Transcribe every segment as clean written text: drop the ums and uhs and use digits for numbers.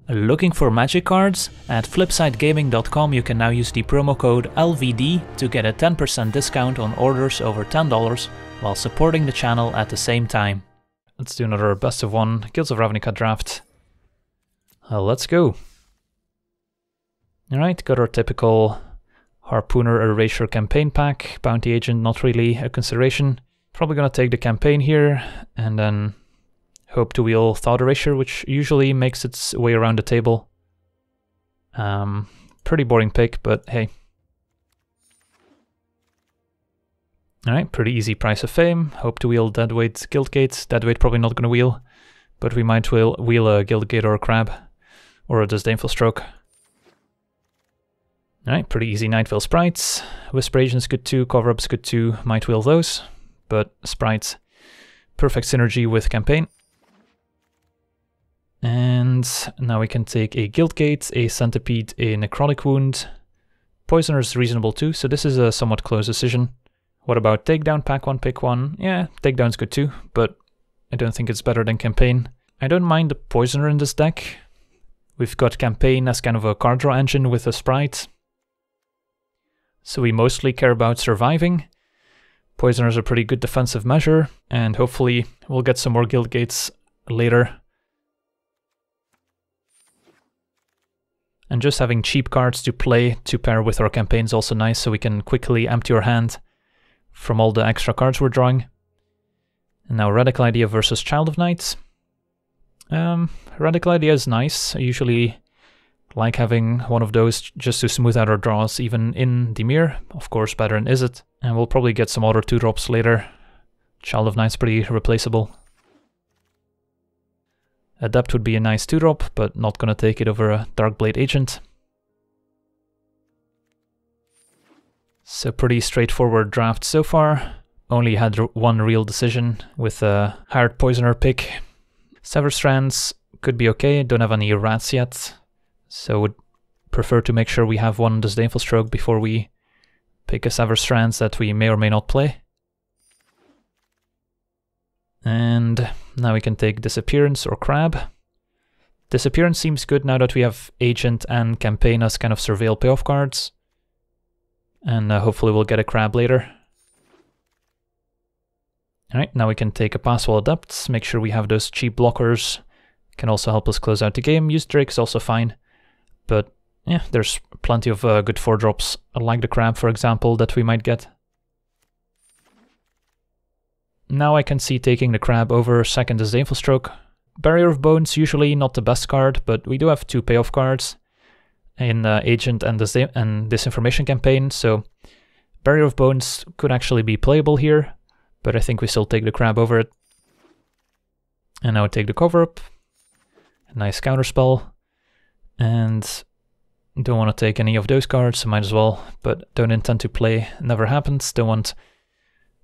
Looking for magic cards? At flipsidegaming.com you can now use the promo code LVD to get a 10% discount on orders over $10 while supporting the channel at the same time. Let's do another best of one Guilds of Ravnica draft. Let's go. Alright, got our typical Harpooner Erasure campaign pack. Bounty Agent not really a consideration. Probably gonna take the campaign here and then hope to wheel Thought Erasure, which usually makes its way around the table. Pretty boring pick, but hey. Alright, pretty easy Price of Fame. Hope to wheel Deadweight Guildgate. Deadweight probably not gonna wheel, but we might wheel a Guildgate or a Crab, or a Disdainful Stroke. Alright, pretty easy Nightvale Sprites. Whisper Agent's good too, Cover-Up's good too, might wheel those, but Sprites, perfect synergy with campaign. And now we can take a Guildgate, a Centipede, a Necrotic Wound. Poisoner is reasonable too, so this is a somewhat close decision. What about Takedown, pack one, pick one? Yeah, Takedown's good too, but I don't think it's better than Campaign. I don't mind the Poisoner in this deck. We've got Campaign as kind of a card draw engine with a Sprite, so we mostly care about surviving. Poisoner is a pretty good defensive measure, and hopefully we'll get some more Guildgates later. And just having cheap cards to play to pair with our campaign is also nice, so we can quickly empty our hand from all the extra cards we're drawing. And now Radical Idea versus Child of Night. Radical Idea is nice. I usually like having one of those just to smooth out our draws, even in Dimir. Of course, better in Izzet. And we'll probably get some other 2-drops later. Child of Night's pretty replaceable. Adept would be a nice 2-drop, but not gonna take it over a Darkblade Agent. So pretty straightforward draft so far. Only had one real decision with a hired Poisoner pick. Sever Strands could be okay, don't have any rats yet, so would prefer to make sure we have one Disdainful Stroke before we pick a Sever Strands that we may or may not play. And now we can take Disappearance or Crab. Disappearance seems good now that we have Agent and Campaign as kind of surveil payoff cards. And hopefully we'll get a Crab later. Alright, now we can take a Passwell Adept, make sure we have those cheap blockers. Can also help us close out the game. Use Drake's also fine. But yeah, there's plenty of good 4-drops, like the Crab for example, that we might get. Now I can see taking the Crab over second Disdainful Stroke. Barrier of Bones, usually not the best card, but we do have 2 payoff cards in Agent and Disinformation Campaign, so Barrier of Bones could actually be playable here, but I think we still take the Crab over it. And now I take the Cover-Up, a nice counterspell, and don't want to take any of those cards, so might as well, but don't intend to play, never happens, don't want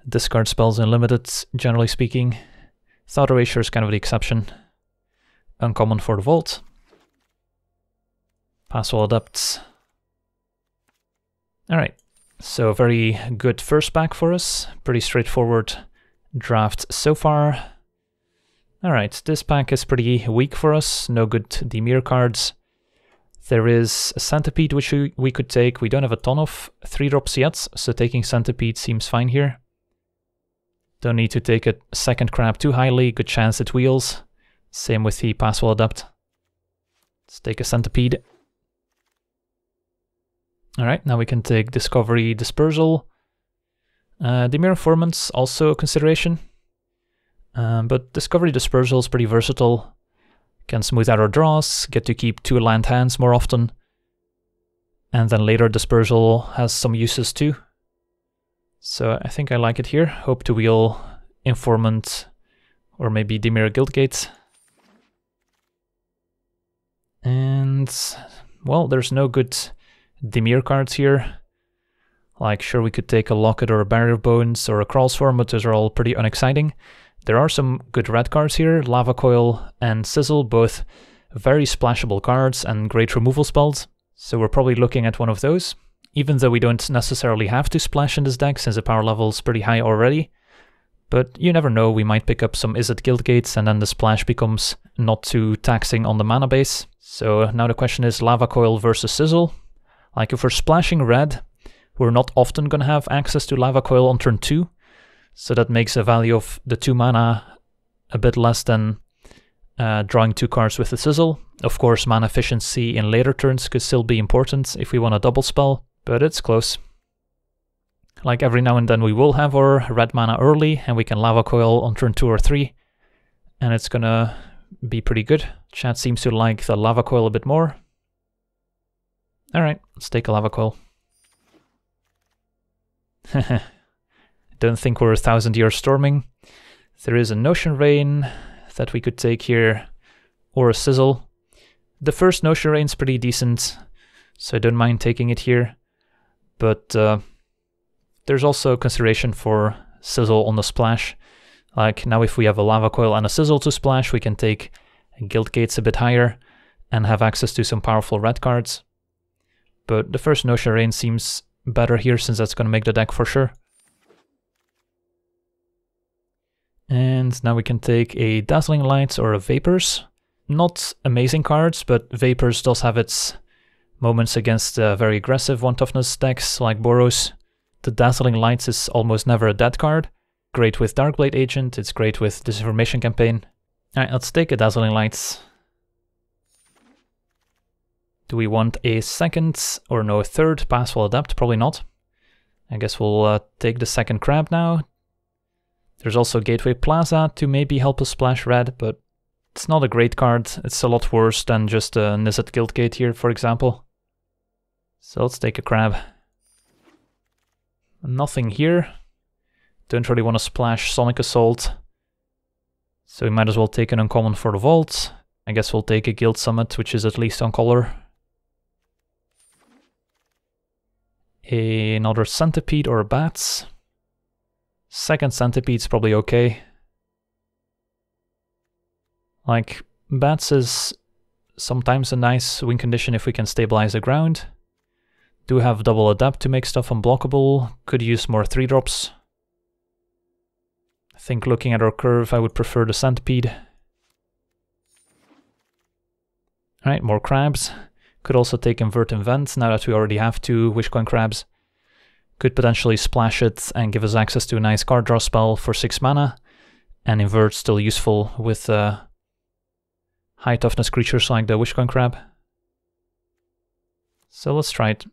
discard spells unlimited, generally speaking. Thought Erasure is kind of the exception. Uncommon for the Vault. Passwell Adepts. Alright, so very good first pack for us. Pretty straightforward draft so far. Alright, this pack is pretty weak for us. No good Dimir cards. There is a Centipede which we could take. We don't have a ton of 3-drops yet, so taking Centipede seems fine here. Don't need to take a second Crab too highly, good chance it wheels. Same with the Passwell Adept. Let's take a Centipede. Alright, now we can take Discovery Dispersal. Dimir Informant's also a consideration. But Discovery Dispersal is pretty versatile. Can smooth out our draws, get to keep 2 land hands more often. And then later Dispersal has some uses too. So I think I like it here. Hope to wheel Informant or maybe Dimir Guildgate. And well, there's no good Dimir cards here. Like sure we could take a Locket or a Barrier of Bones or a Crawl Swarm, but those are all pretty unexciting. There are some good red cards here, Lava Coil and Sizzle, both very splashable cards and great removal spells. So we're probably looking at one of those. Even though we don't necessarily have to splash in this deck since the power level is pretty high already. But you never know, we might pick up some Izzet Guildgates and then the splash becomes not too taxing on the mana base. So now the question is Lava Coil versus Sizzle. Like if we're splashing red, we're not often going to have access to Lava Coil on turn 2. So that makes the value of the 2 mana a bit less than drawing 2 cards with the Sizzle. Of course, mana efficiency in later turns could still be important if we want a double spell, but it's close. Like every now and then we will have our red mana early and we can Lava Coil on turn 2 or 3. And it's gonna be pretty good. Chat seems to like the Lava Coil a bit more. Alright, let's take a Lava Coil. Don't think we're 1,000 years storming. There is a Notion Rain that we could take here, or a Sizzle. The first Notion Rain's pretty decent, so I don't mind taking it here. But there's also consideration for Sizzle on the splash. Like now if we have a Lava Coil and a Sizzle to splash, we can take Guildgates a bit higher and have access to some powerful red cards. But the first Notion Rain seems better here since that's going to make the deck for sure. And now we can take a Dazzling Light or a Vapors. Not amazing cards, but Vapors does have its moments against very aggressive 1 toughness decks like Boros. The Dazzling Lights is almost never a dead card. Great with Darkblade Agent, it's great with Disinformation Campaign. Alright, let's take a Dazzling Lights. Do we want a second or no, a third Passful Adept? Probably not. I guess we'll take the second crab now. There's also Gateway Plaza to maybe help us splash red, but it's not a great card. It's a lot worse than just a Izzet Guildgate here, for example. So let's take a crab. Nothing here. Don't really want to splash Sonic Assault. So we might as well take an uncommon for the vault. I guess we'll take a Guild Summit, which is at least on color. Another Centipede or a Bats. Second Centipede's probably okay. Like, Bats is sometimes a nice win condition if we can stabilize the ground. Do have double Adapt to make stuff unblockable. Could use more 3-drops. I think looking at our curve, I would prefer the Centipede. Alright, more crabs. Could also take Invert Invent now that we already have 2 Wishcoin crabs. Could potentially splash it and give us access to a nice card draw spell for 6 mana. And Invert still useful with high toughness creatures like the Wishcoin crab. So let's try it.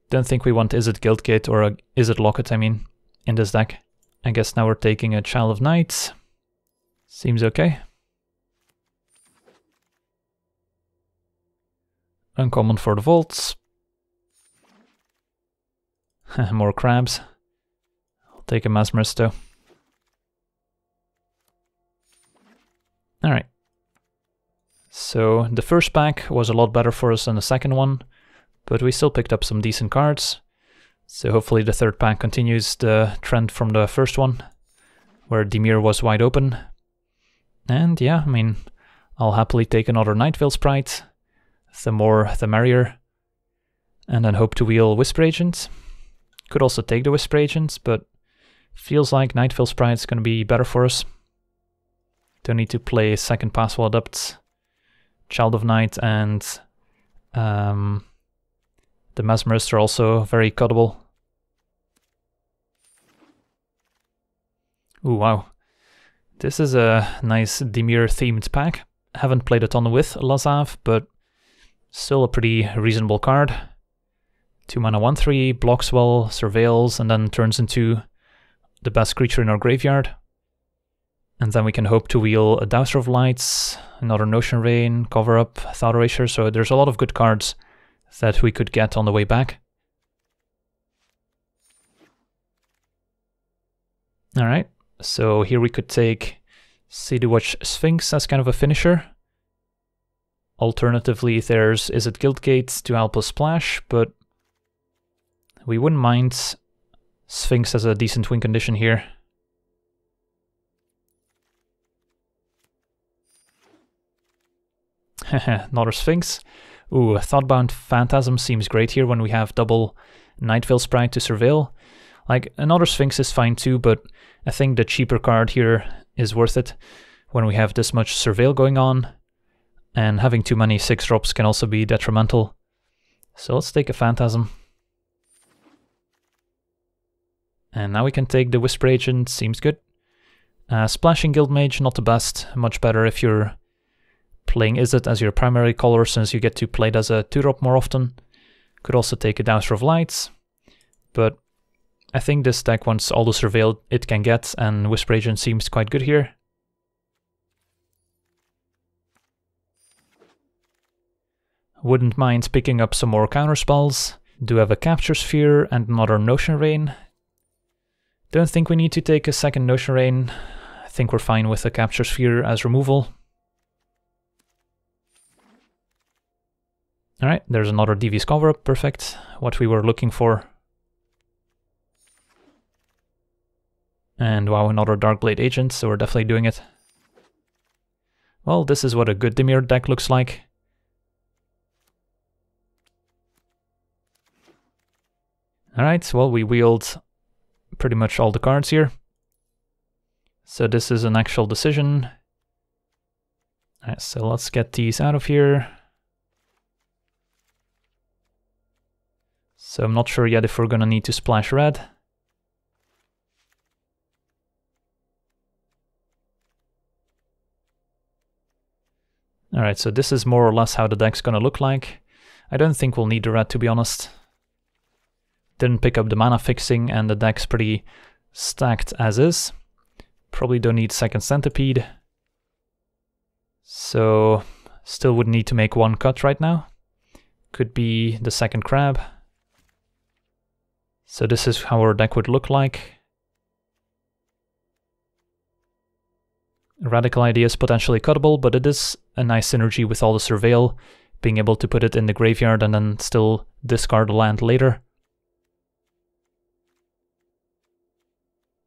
Don't think we want Izzet Guildgate or a Izzet Locket, I mean, in this deck. I guess now we're taking a Child of Night. Seems okay. Uncommon for the vaults. More crabs. I'll take a Mesmerist though. Alright. So the first pack was a lot better for us than the second one, but we still picked up some decent cards. So hopefully the third pack continues the trend from the first one, where Dimir was wide open. And yeah, I mean, I'll happily take another Nightveil Sprite. The more, the merrier. And then hope to wheel Whisper Agent. Could also take the Whisper Agent, but feels like Nightveil Sprite's going to be better for us. Don't need to play second Passful Adept, Child of Night, and the Mesmerist are also very cuttable. Ooh, wow. This is a nice Dimir-themed pack. Haven't played a ton with Lazav, but still a pretty reasonable card. 2 mana 1/3, blocks well, surveils, and then turns into the best creature in our graveyard. And then we can hope to wheel a Dowser of Lights, another Notion Rain, Cover Up, Thought Erasure, so there's a lot of good cards that we could get on the way back. Alright, so here we could take City Watch Sphinx as kind of a finisher. Alternatively, there's Izzet Guildgate to help us splash, but we wouldn't mind Sphinx as a decent win condition here. Another Sphinx. Ooh, Thoughtbound Phantasm seems great here when we have double Nightveil Sprite to surveil. Like, another Sphinx is fine too, but I think the cheaper card here is worth it when we have this much Surveil going on, and having too many 6-drops can also be detrimental. So let's take a Phantasm. And now we can take the Whisper Agent, seems good. Splashing Guildmage, not the best, much better if you're playing Izzet as your primary color, since you get to play it as a 2-drop more often. Could also take a Dowser of Lights, but I think this deck wants all the Surveil it can get, and Whisper Agent seems quite good here. Wouldn't mind picking up some more counterspells. Do have a Capture Sphere and another Notion Rain. Don't think we need to take a second Notion Rain. I think we're fine with a Capture Sphere as removal. Alright, there's another Devious Cover-Up, perfect. What we were looking for. And wow, another Darkblade Agent, so we're definitely doing it. Well, this is what a good Dimir deck looks like. Alright, well, we wield pretty much all the cards here. So this is an actual decision. Alright, so let's get these out of here. So I'm not sure yet if we're gonna need to splash red. Alright, so this is more or less how the deck's gonna look like. I don't think we'll need the red, to be honest. Didn't pick up the mana fixing, and the deck's pretty stacked as is. Probably don't need second Centipede. So still would need to make one cut right now. Could be the second Crab. So this is how our deck would look like. Radical Idea is potentially cuttable, but it is a nice synergy with all the Surveil, being able to put it in the graveyard and then still discard a land later.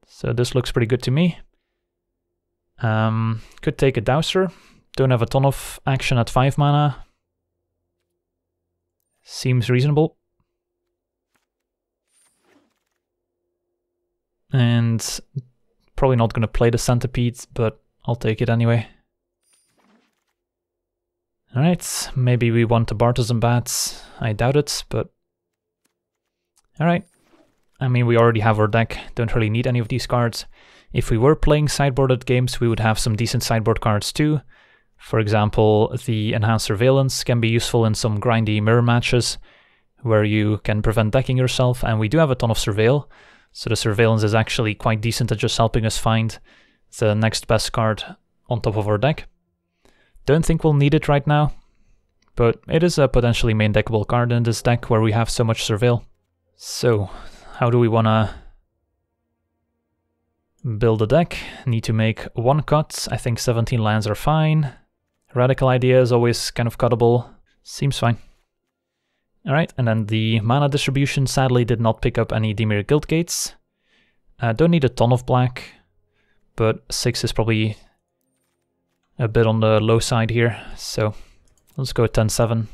So this looks pretty good to me. Could take a Dowser. Don't have a ton of action at 5 mana. Seems reasonable. And probably not going to play the Centipede, but I'll take it anyway. Alright, maybe we want the Bartizan Bats. I doubt it, but... Alright. I mean, we already have our deck, don't really need any of these cards. If we were playing sideboarded games, we would have some decent sideboard cards too. For example, the Enhanced Surveillance can be useful in some grindy mirror matches, where you can prevent decking yourself, and we do have a ton of Surveil. So the Surveillance is actually quite decent at just helping us find the next best card on top of our deck. Don't think we'll need it right now, but it is a potentially main deckable card in this deck where we have so much Surveil. So, how do we wanna build a deck? Need to make one cut. I think 17 lands are fine. Radical Idea is always kind of cuttable. Seems fine. Alright, and then the mana distribution sadly did not pick up any Dimir Guildgates. Don't need a ton of black, but 6 is probably a bit on the low side here, so let's go 10-7.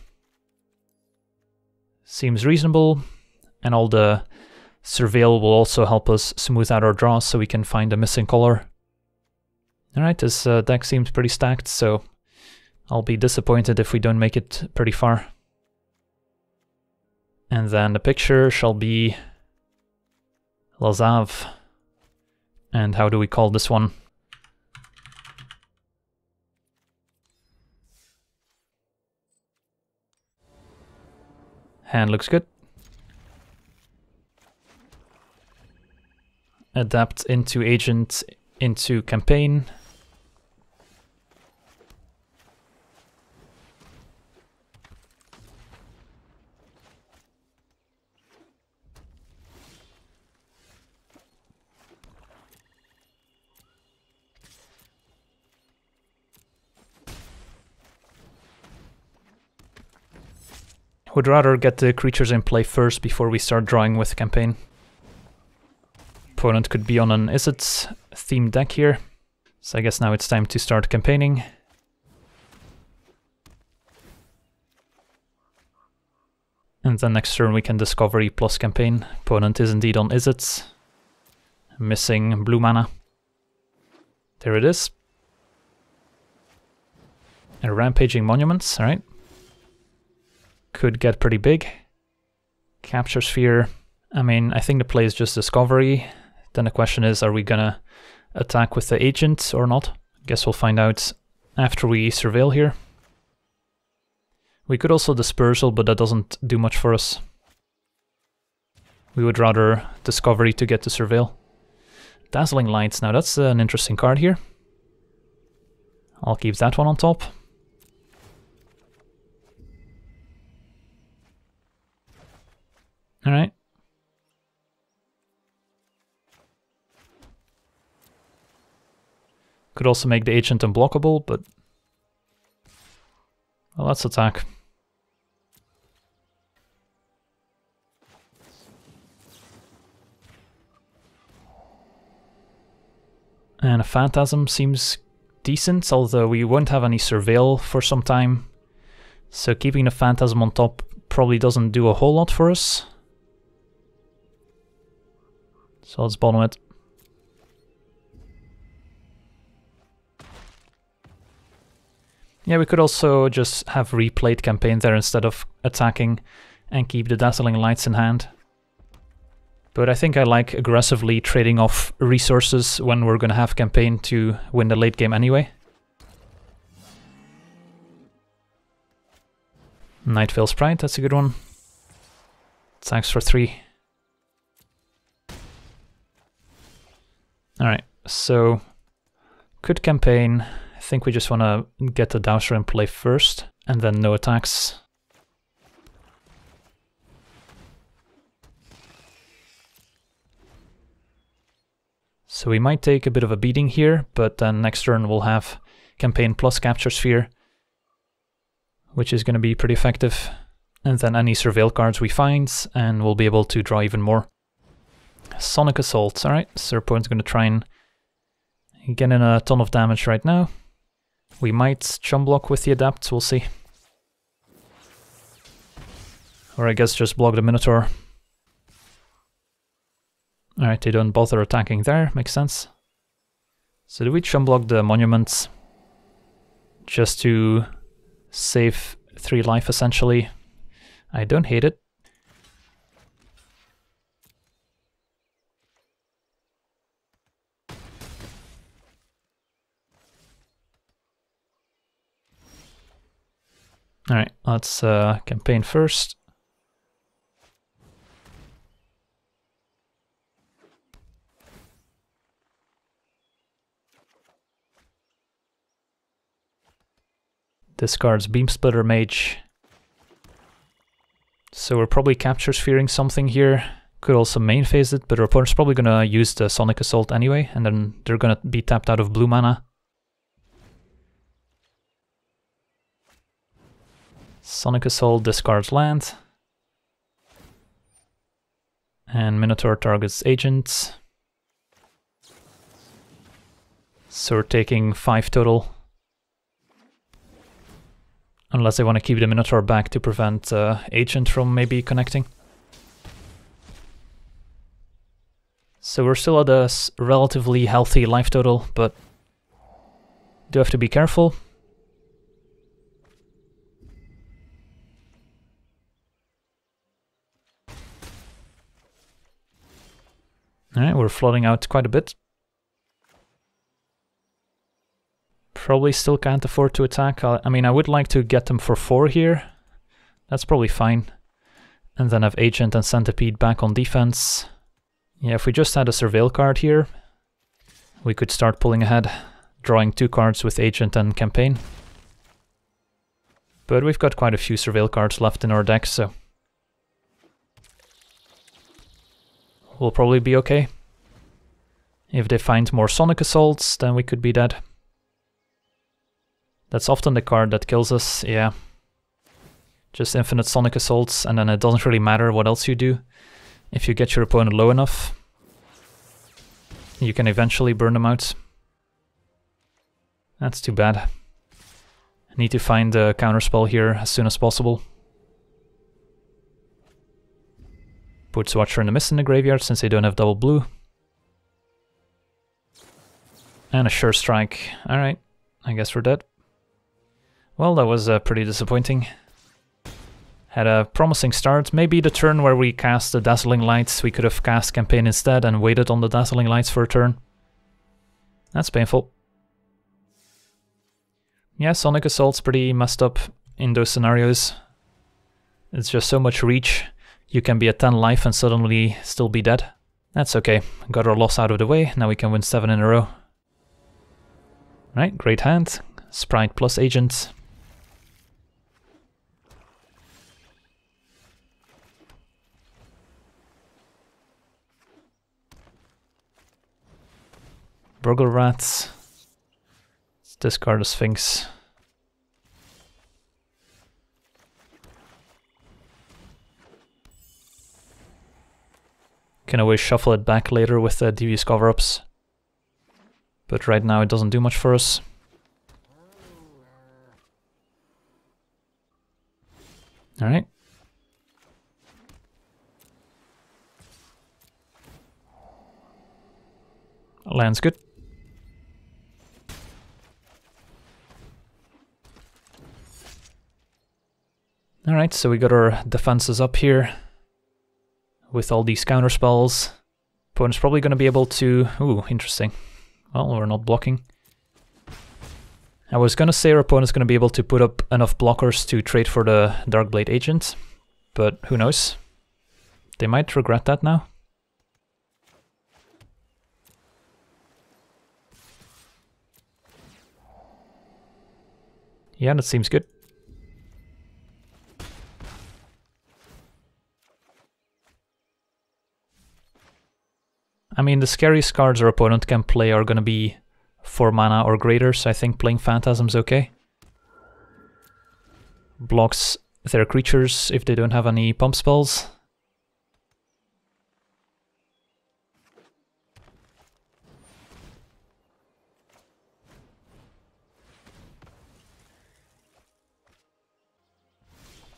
Seems reasonable, and all the Surveil will also help us smooth out our draws so we can find a missing color. Alright, this deck seems pretty stacked, so I'll be disappointed if we don't make it pretty far. And then the picture shall be Lazav. And how do we call this one? Hand looks good. Adapt into agent into campaign. Would rather get the creatures in play first before we start drawing with campaign. Opponent could be on an Izzet themed deck here, so I guess now it's time to start campaigning. And then next turn we can Discovery plus Campaign. Opponent is indeed on Izzet. Missing blue mana. There it is. A Rampaging Monuments, alright. Could get pretty big. Capture Sphere. I mean, I think the play is just Discovery. Then the question is, are we gonna attack with the Agent or not? Guess we'll find out after we Surveil here. We could also Dispersal, but that doesn't do much for us. We would rather Discovery to get to Surveil. Dazzling Lights, now that's an interesting card here. I'll keep that one on top. Alright. Could also make the Agent unblockable, but... well, let's attack. And a Phantasm seems decent, although we won't have any Surveil for some time. So keeping the Phantasm on top probably doesn't do a whole lot for us. So let's bottom it. Yeah, we could also just have replayed Campaign there instead of attacking and keep the Dazzling Lights in hand. But I think I like aggressively trading off resources when we're gonna have Campaign to win the late game anyway. Nightveil Sprite, that's a good one. Attacks for 3. Alright, so could Campaign. I think we just want to get the Dowser in play first, and then no attacks. So we might take a bit of a beating here, but then next turn we'll have Campaign plus Capture Sphere, which is going to be pretty effective. And then any Surveil cards we find, and we'll be able to draw even more. Sonic Assault, alright, so our opponent's going to try and get in a ton of damage right now. We might chum block with the Adapt, we'll see. Or I guess just block the Minotaur. Alright, they don't bother attacking there, makes sense. So do we chum block the Monuments just to save 3 life essentially? I don't hate it. Alright, let's Campaign first. Discards Beam Splitter Mage. So we're probably Capture Sphering something here. Could also main phase it, but our opponent's probably gonna use the Sonic Assault anyway, and then they're gonna be tapped out of blue mana. Sonic Assault discards land. And Minotaur targets Agent. So we're taking 5 total. Unless they want to keep the Minotaur back to prevent Agent from maybe connecting. So we're still at a relatively healthy life total, but do have to be careful. Alright, we're flooding out quite a bit. Probably still can't afford to attack. I mean, I would like to get them for 4 here. That's probably fine. And then have Agent and Centipede back on defense. Yeah, if we just had a Surveil card here, we could start pulling ahead, drawing 2 cards with Agent and Campaign. But we've got quite a few Surveil cards left in our deck, so we'll probably be okay. If they find more Sonic Assaults, then we could be dead. That's often the card that kills us, yeah. Just infinite Sonic Assaults, and then it doesn't really matter what else you do. If you get your opponent low enough, you can eventually burn them out. That's too bad. I need to find a counterspell here as soon as possible. Puts Watcher in the Mist in the graveyard since they don't have double blue. And a Sure Strike. Alright, I guess we're dead. Well, that was pretty disappointing. Had a promising start. Maybe the turn where we cast the Dazzling Lights, we could have cast Campaign instead and waited on the Dazzling Lights for a turn. That's painful. Yeah, Sonic Assault's pretty messed up in those scenarios. It's just so much reach. You can be at 10 life and suddenly still be dead. That's okay. Got our loss out of the way. Now we can win 7 in a row. Right, great hand. Sprite plus Agent. Burgle Rats. Let's discard a Sphinx. Can always shuffle it back later with the devious cover-ups. But right now it doesn't do much for us. Alright. Land's good. Alright, so we got our defenses up here. With all these counter spells. Opponent's probably going to be able to... Ooh, interesting. Well, we're not blocking. I was going to say our opponent's going to be able to put up enough blockers to trade for the Darkblade Agent. But who knows? They might regret that now. Yeah, that seems good. I mean, the scariest cards our opponent can play are gonna be 4 mana or greater, so I think playing Phantasm's okay. Blocks their creatures if they don't have any pump spells.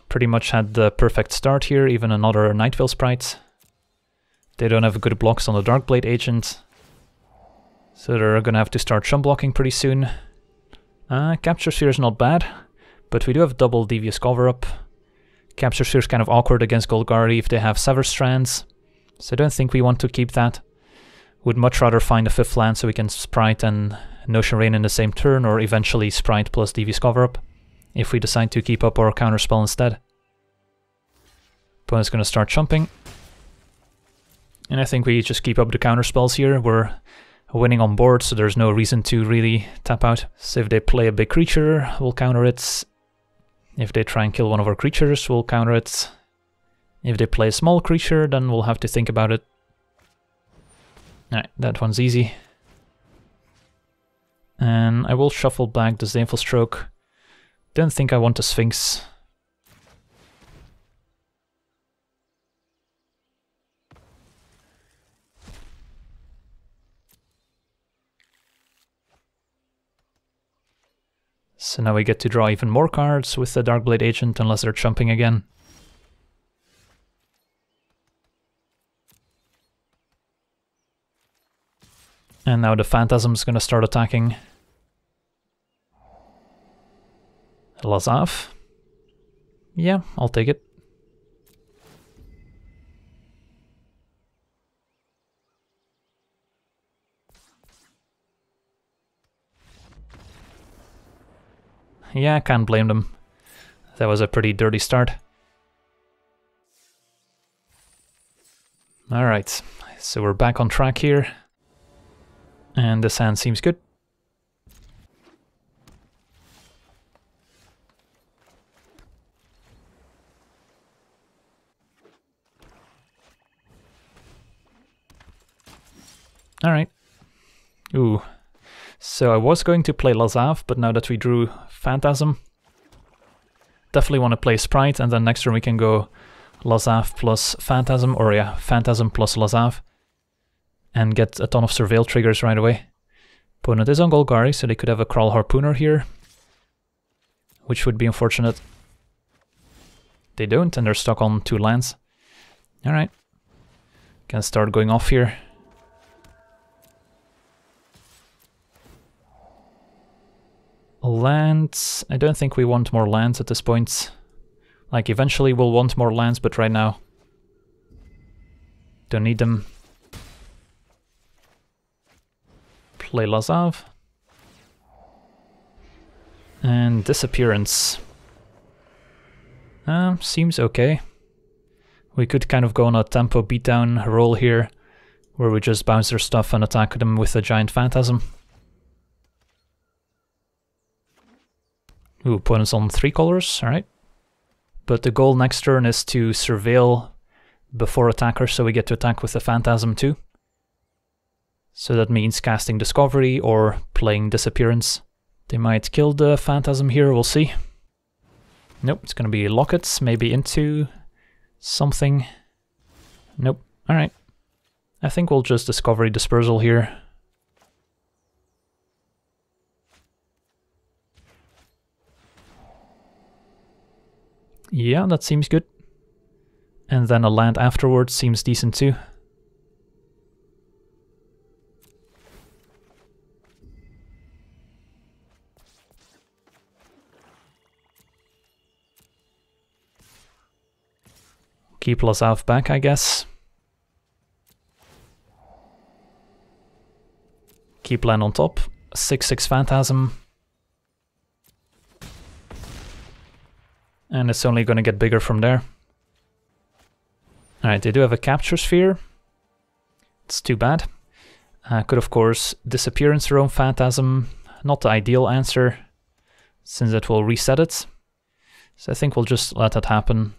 Pretty much had the perfect start here, even another Nightvale Sprite. They don't have good blocks on the Darkblade Agent, so they're gonna have to start chump blocking pretty soon. Capture Sphere is not bad, but we do have double Devious Cover-Up. Capture Sphere is kind of awkward against Golgari if they have Sever Strands, so I don't think we want to keep that. Would much rather find a 5th land so we can Sprite and Notion Rain in the same turn, or eventually Sprite plus Devious Cover-Up, if we decide to keep up our counterspell instead. Opponent's gonna start chumping. And I think we just keep up the counter spells here. We're winning on board, so there's no reason to really tap out. So if they play a big creature, we'll counter it. If they try and kill one of our creatures, we'll counter it. If they play a small creature, then we'll have to think about it. Alright, that one's easy. And I will shuffle back the Disdainful Stroke. Don't think I want a Sphinx. So now we get to draw even more cards with the Darkblade Agent, unless they're chumping again. And now the Phantasm's gonna start attacking. Lazav. Yeah, I'll take it. Yeah, I can't blame them. That was a pretty dirty start. Alright, so we're back on track here. And this hand seems good. Alright. Ooh. So I was going to play Lazav, but now that we drew Phantasm, definitely want to play Sprite, and then next turn we can go Lazav plus Phantasm, or yeah, Phantasm plus Lazav, and get a ton of Surveil triggers right away. Opponent is on Golgari, so they could have a Crawl Harpooner here, which would be unfortunate. They don't, and they're stuck on 2 lands. Alright, Can start going off here. Lands. I don't think we want more lands at this point. Like, eventually we'll want more lands, but right now don't need them. Play Lazav. And Disappearance. Seems okay. We could kind of go on a tempo beatdown roll here, where we just bounce their stuff and attack them with a giant Phantasm. Ooh, opponent's on 3 colors, alright. But the goal next turn is to surveil before attacker, so we get to attack with the Phantasm too. So that means casting Discovery or playing Disappearance. They might kill the Phantasm here, we'll see. Nope, it's gonna be Lockets, maybe into something. Nope, alright. I think we'll just Discovery Dispersal here. Yeah, that seems good. And then a land afterwards seems decent too. Keep Lazav back, I guess. Keep land on top. 6/6 Phantasm. And it's only going to get bigger from there. Alright, they do have a Capture Sphere. It's too bad. Could of course Disappearance their own Phantasm. Not the ideal answer, since it will reset it. So I think we'll just let that happen.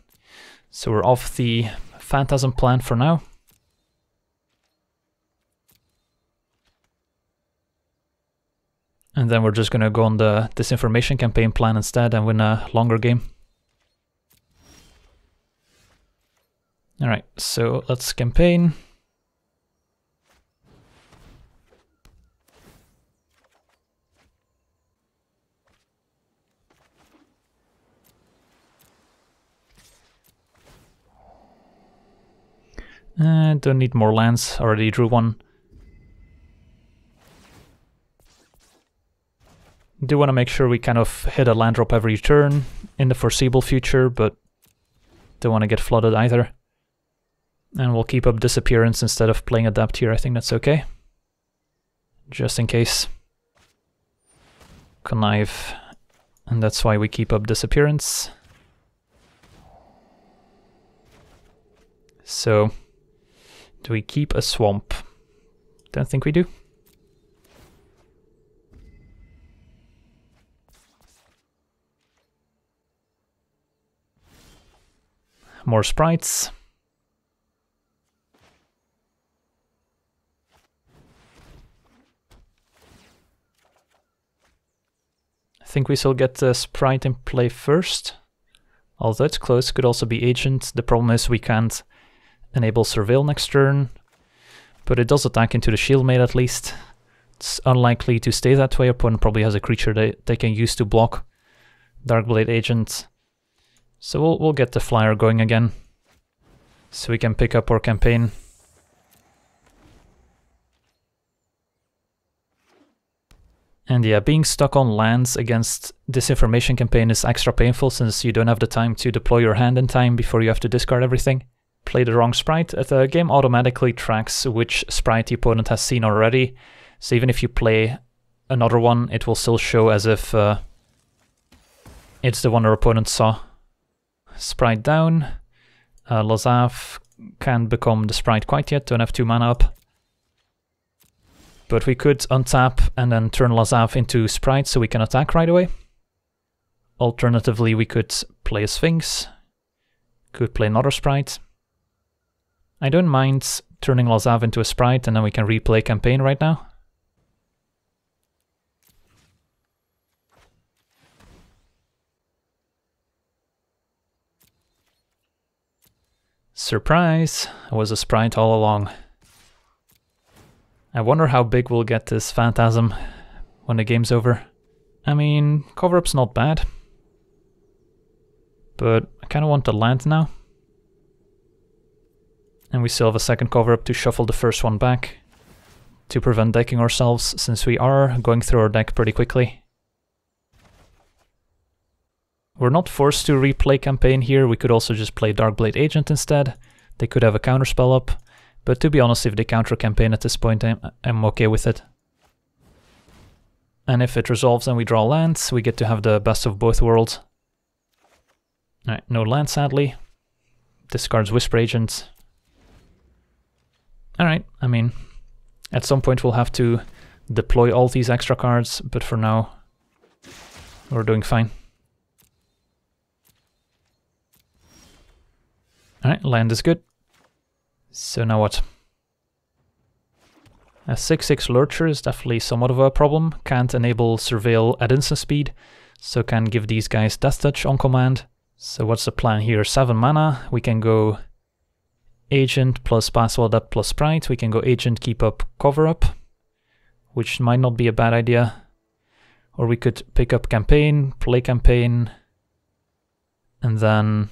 So we're off the Phantasm plan for now. And then we're just going to go on the Disinformation campaign plan instead and win a longer game. Alright, so let's campaign. Don't need more lands, already drew one. Do want to make sure we kind of hit a land drop every turn in the foreseeable future, but don't want to get flooded either. And we'll keep up Disappearance instead of playing Adept here, I think that's okay. Just in case. Connive. And that's why we keep up Disappearance. So, do we keep a Swamp? Don't think we do. More sprites. I think we still get the sprite in play first. Although it's close, could also be Agent. The problem is we can't enable Surveil next turn. But it does attack into the Shieldmate at least. It's unlikely to stay that way. Opponent probably has a creature they can use to block Darkblade Agent. So we'll get the flyer going again. So we can pick up our campaign. And yeah, being stuck on lands against Disinformation campaign is extra painful since you don't have the time to deploy your hand in time before you have to discard everything. Play the wrong sprite. The game automatically tracks which sprite the opponent has seen already. So even if you play another one, it will still show as if it's the one our opponent saw. Sprite down. Lazav can't become the sprite quite yet, don't have 2 mana up. But we could untap and then turn Lazav into sprite so we can attack right away. Alternatively, we could play a Sphinx. Could play another sprite. I don't mind turning Lazav into a sprite and then we can replay campaign right now. Surprise! I was a sprite all along. I wonder how big we'll get this Phantasm when the game's over. I mean, cover-up's not bad. But I kinda want the land now. And we still have a second cover-up to shuffle the first one back to prevent decking ourselves, since we are going through our deck pretty quickly. We're not forced to replay campaign here. We could also just play Darkblade Agent instead. They could have a counterspell up, but to be honest, if they counter campaign at this point, I'm okay with it. And if it resolves and we draw lands, we get to have the best of both worlds. Alright, no land sadly. Discards Whisper Agent. Alright, I mean, at some point we'll have to deploy all these extra cards, but for now, we're doing fine. Alright, land is good. So now what? A 6/6 Lurcher is definitely somewhat of a problem. Can't enable Surveil at instant speed, so can give these guys Death Touch on command. So what's the plan here? 7 mana, we can go Agent plus Passwell Adept plus Sprite. We can go Agent, keep up, cover up, which might not be a bad idea. Or we could pick up Campaign, play Campaign, and then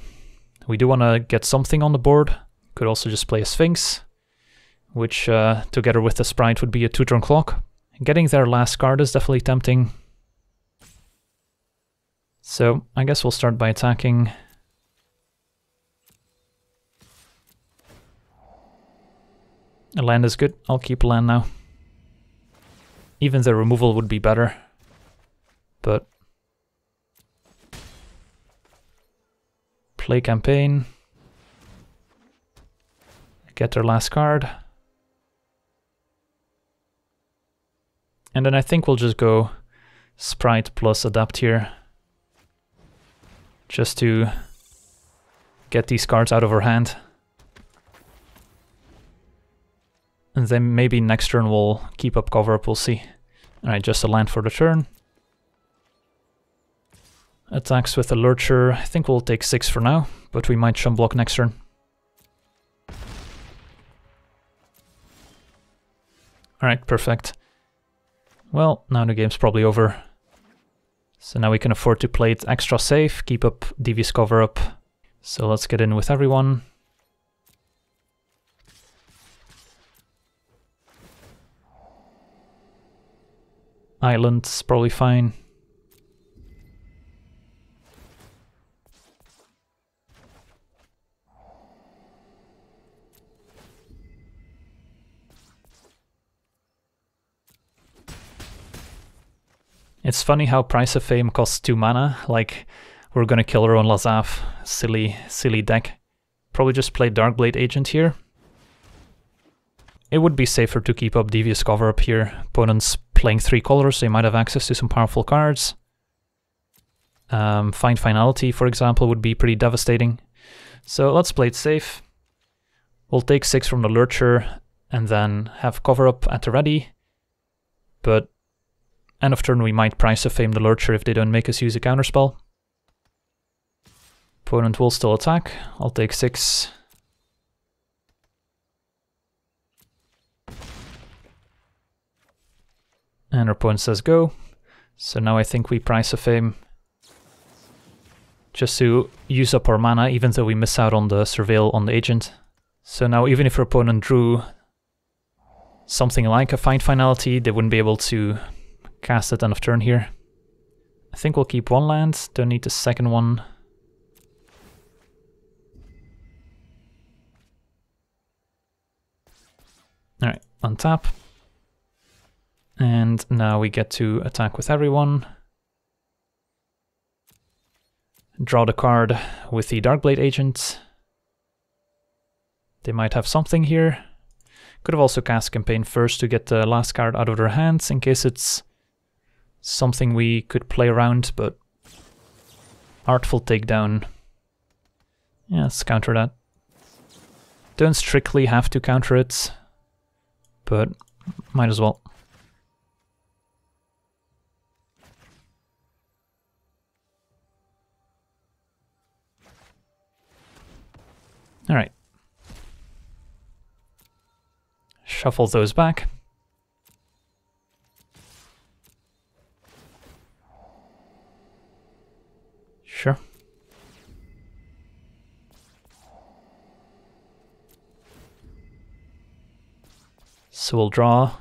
we do want to get something on the board. Could also just play a Sphinx, which together with the Sprite would be a 2-turn clock. Getting their last card is definitely tempting. So I guess we'll start by attacking. A land is good. I'll keep land now. Even the removal would be better, but play Campaign. Get their last card. And then I think we'll just go Sprite plus Adapt here, just to get these cards out of our hand. And then maybe next turn we'll keep up cover up, we'll see. Alright, just a land for the turn. Attacks with the Lurcher. I think we'll take 6 for now, but we might chum block next turn. Alright, perfect. Well, now the game's probably over. So now we can afford to play it extra safe, keep up Devious cover up. So let's get in with everyone. Island's probably fine. It's funny how Price of Fame costs 2 mana, like we're gonna kill our own Lazaf. Silly deck. Probably just play Darkblade Agent here. It would be safer to keep up Devious cover up here. Opponents playing 3 colors, they might have access to some powerful cards. Find Finality, for example, would be pretty devastating. So let's play it safe. We'll take 6 from the Lurcher and then have cover up at the ready. But end of turn we might Price of Fame the Lurcher if they don't make us use a counterspell. Opponent will still attack. I'll take 6. And our opponent says go. So now I think we Price of Fame just to use up our mana, even though we miss out on the Surveil on the Agent. So now even if our opponent drew something like a Find Finality, they wouldn't be able to cast it end of turn here. I think we'll keep 1 land, don't need the second one. Alright, untap. And now we get to attack with everyone. Draw the card with the Darkblade Agent. They might have something here. Could have also cast Campaign first to get the last card out of their hands in case it's something we could play around, but Artful Takedown. Yeah, let's counter that. Don't strictly have to counter it, but might as well. Alright. Shuffle those back. Sure. So we'll draw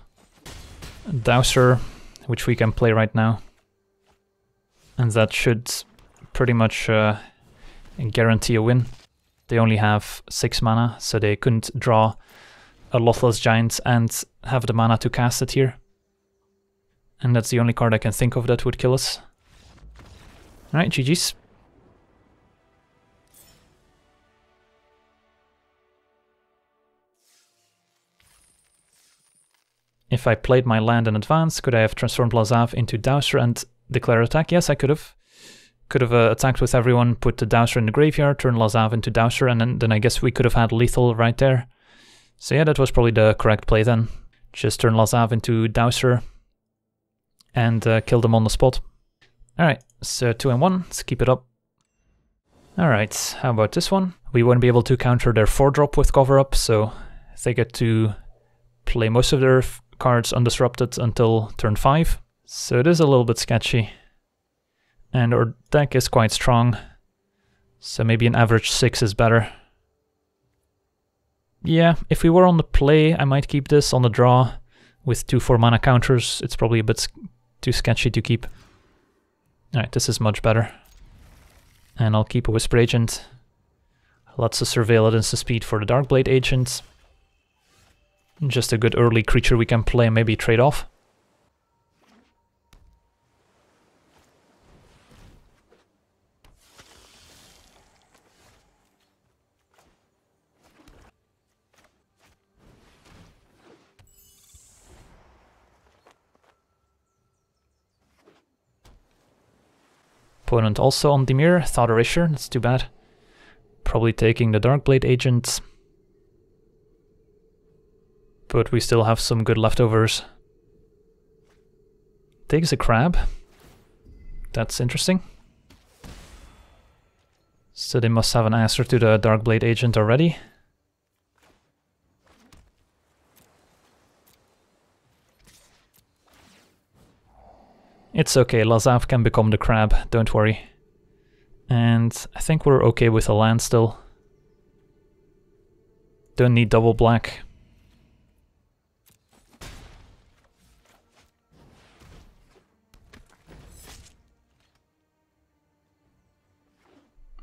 a Dowser, which we can play right now. And that should pretty much guarantee a win. They only have 6 mana, so they couldn't draw a Lothless Giant and have the mana to cast it here. And that's the only card I can think of that would kill us. Alright, GG's. If I played my land in advance, could I have transformed Lazav into Dowser and declare attack? Yes, I could have. Could have attacked with everyone, put the Dowser in the graveyard, turn Lazav into Dowser, and then I guess we could have had lethal right there. So yeah, that was probably the correct play then. Just turn Lazav into Dowser and kill them on the spot. Alright, so 2 and 1, let's keep it up. Alright, how about this one? We won't be able to counter their 4-drop with cover up, so they get to play most of their cards undisrupted until turn 5. So it is a little bit sketchy. And our deck is quite strong, so maybe an average 6 is better. Yeah, if we were on the play, I might keep this. On the draw, with 2 4-mana counters, it's probably a bit too sketchy to keep. Alright, this is much better. And I'll keep a Whisper Agent. Lots of Surveillance speed for the Darkblade Agent. Just a good early creature we can play and maybe trade off. Opponent also on Dimir, Thought Erasure, that's too bad. Probably taking the Darkblade Agent. But we still have some good leftovers. Takes a crab. That's interesting. So they must have an answer to the Darkblade Agent already. It's okay, Lazav can become the crab, don't worry. And I think we're okay with a land still. Don't need double black.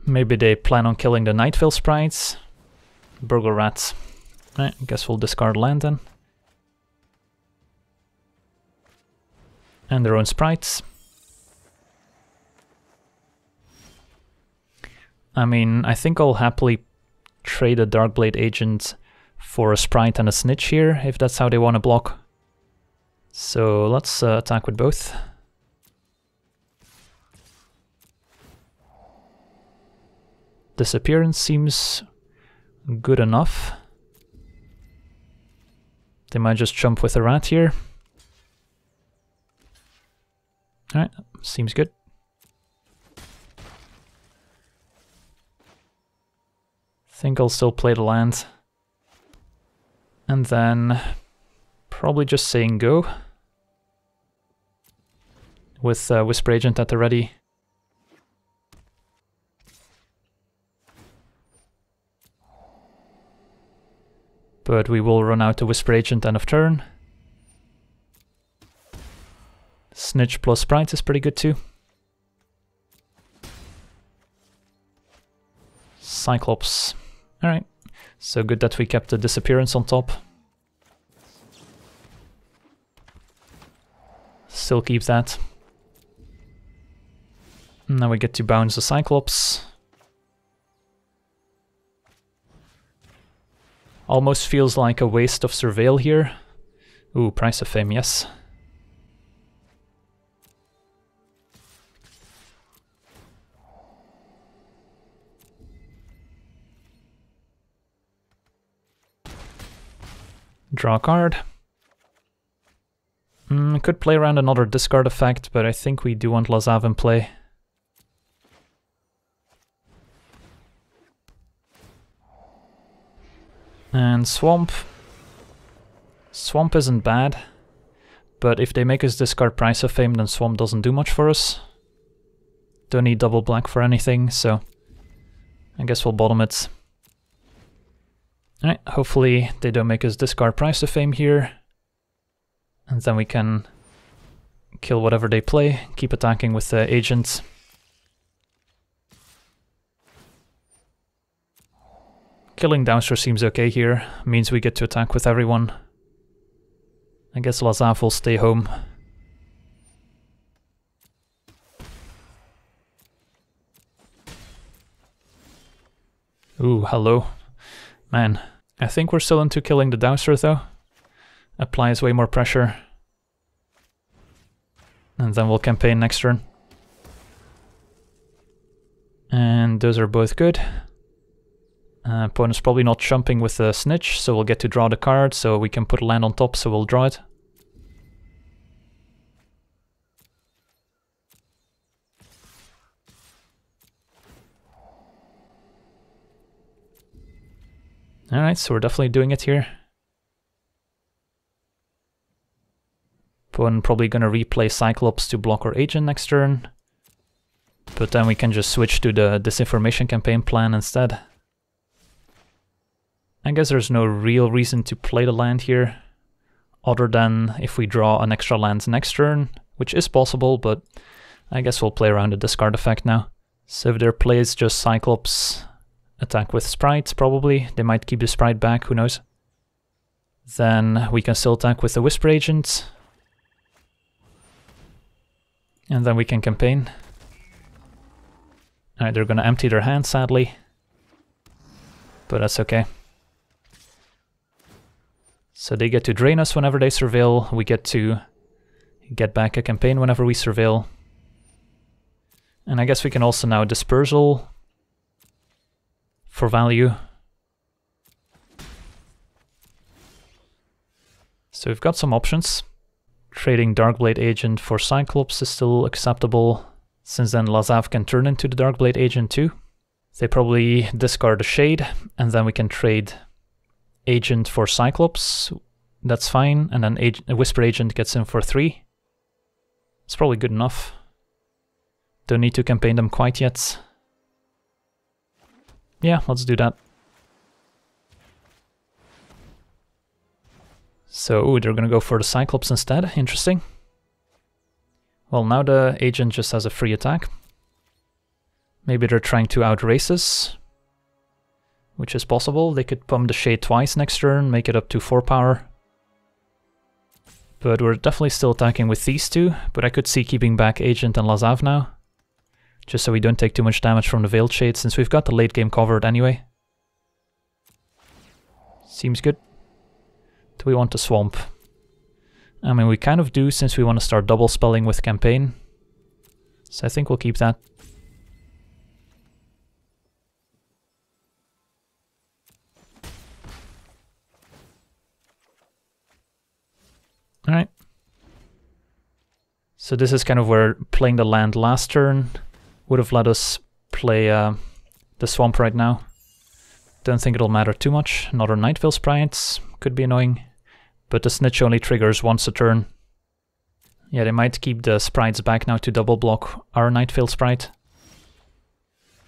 Maybe they plan on killing the Nightvale sprites. Burglar Rats. Right, I guess we'll discard land then. And their own sprites. I mean, I think I'll happily trade a Darkblade Agent for a sprite and a snitch here, if that's how they want to block. So let's attack with both. Disappearance seems good enough. They might just jump with a rat here. Alright, seems good. Think I'll still play the land. And then probably just saying go. With Whisper Agent at the ready. But we will run out the Whisper Agent end of turn. Snitch plus Sprite is pretty good too. Cyclops. Alright, so good that we kept the Disappearance on top. Still keep that. Now we get to bounce the Cyclops. Almost feels like a waste of Surveil here. Ooh, Price of Fame, yes. Draw a card. Could play around another discard effect, but I think we do want Lazav in play. And Swamp. Swamp isn't bad, but if they make us discard Price of Fame, then Swamp doesn't do much for us. Don't need double black for anything, so I guess we'll bottom it. Alright, hopefully they don't make us discard Price of Fame here. And then we can kill whatever they play, keep attacking with the agents. Killing Dowser seems okay here, means we get to attack with everyone. I guess Lazav will stay home. Ooh, hello. Man, I think we're still into killing the Dowser though. Applies way more pressure. And then we'll campaign next turn. And those are both good. Opponent's probably not jumping with the Snitch, so we'll get to draw the card, so we can put a land on top, so we'll draw it. Alright, so we're definitely doing it here. Opponent probably gonna replay Cyclops to block our agent next turn. But then we can just switch to the Disinformation Campaign plan instead. I guess there's no real reason to play the land here, other than if we draw an extra land next turn, which is possible, but I guess we'll play around the discard effect now. So if their play is just Cyclops, attack with Sprites probably, they might keep the Sprite back, who knows. Then we can still attack with the Whisper Agent. And then we can campaign. Alright, they're gonna empty their hand, sadly. But that's okay. So they get to drain us whenever they surveil, we get to get back a campaign whenever we surveil. And I guess we can also now Dispersal for value. So we've got some options. Trading Darkblade Agent for Cyclops is still acceptable, since then Lazav can turn into the Darkblade Agent too. They probably discard a Shade, and then we can trade Agent for Cyclops, that's fine, and then a Whisper Agent gets in for 3. It's probably good enough. Don't need to campaign them quite yet. Yeah, let's do that. So, ooh, they're gonna go for the Cyclops instead, interesting. Well, now the agent just has a free attack. Maybe they're trying to outrace us, which is possible. They could pump the Shade twice next turn, make it up to 4 power. But we're definitely still attacking with these two, but I could see keeping back Agent and Lazav now, just so we don't take too much damage from the Veiled Shade, since we've got the late game covered anyway. Seems good. Do we want to swamp? I mean, we kind of do, since we want to start double spelling with campaign. So I think we'll keep that. Alright. So this is kind of where playing the land last turn would have let us play the swamp right now. Don't think it'll matter too much. Another Nightvale Sprites could be annoying, but the Snitch only triggers once a turn. Yeah, they might keep the Sprites back now to double block our Nightvale Sprite,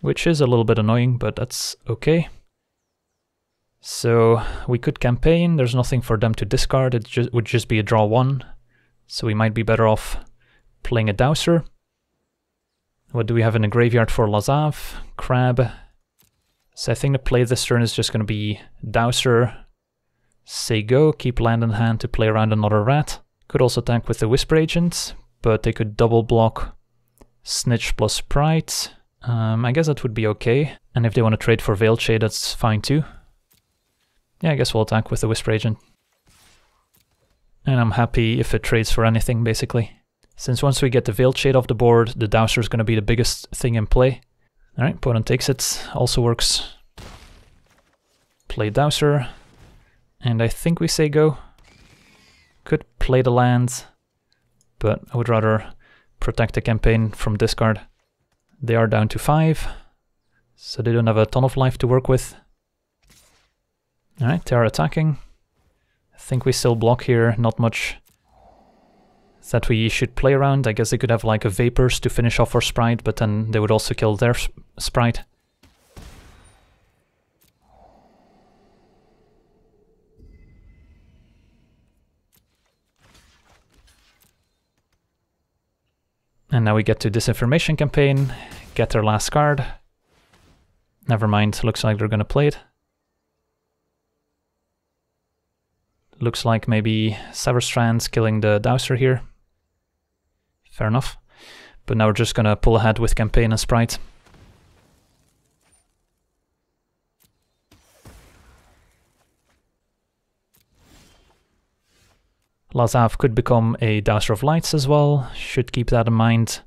which is a little bit annoying, but that's okay. So we could campaign, there's nothing for them to discard, it would just be a draw 1, so we might be better off playing a Dowser. What do we have in the graveyard for Lazav? Crab. So I think the play this turn is just going to be Dowser, say go, keep land in hand to play around another rat. Could also attack with the Whisper Agent, but they could double block Snitch plus Sprite. I guess that would be okay, and if they want to trade for Veiled Shade, that's fine too. Yeah, I guess we'll attack with the Whisper Agent. And I'm happy if it trades for anything, basically. Since once we get the Veiled Shade off the board, the Dowser is going to be the biggest thing in play. Alright, opponent takes it, also works. Play Dowser, and I think we say go. Could play the land, but I would rather protect the campaign from discard. They are down to 5, so they don't have a ton of life to work with. Alright, they are attacking. I think we still block here, not much that we should play around. I guess they could have like a Vapors to finish off our Sprite, but then they would also kill their Sprite. And now we get to Disinformation Campaign, get their last card. Never mind, looks like they're gonna play it. Looks like maybe Sever Strands killing the Dowser here. Fair enough. But now we're just gonna pull ahead with Campaign and Sprite. Lazav could become a Dowser of Lights as well, should keep that in mind.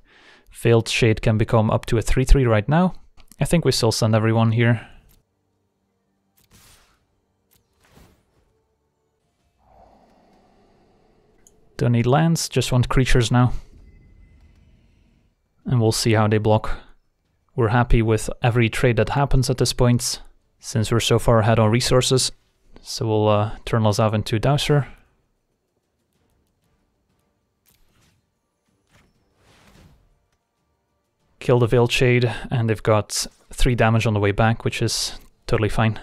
Veiled Shade can become up to a 3/3 right now. I think we still send everyone here. Don't need lands, just want creatures now. And we'll see how they block. We're happy with every trade that happens at this point, since we're so far ahead on resources. So we'll turn Lazav into Dowser. Kill the Veiled Shade, and they've got 3 damage on the way back, which is totally fine.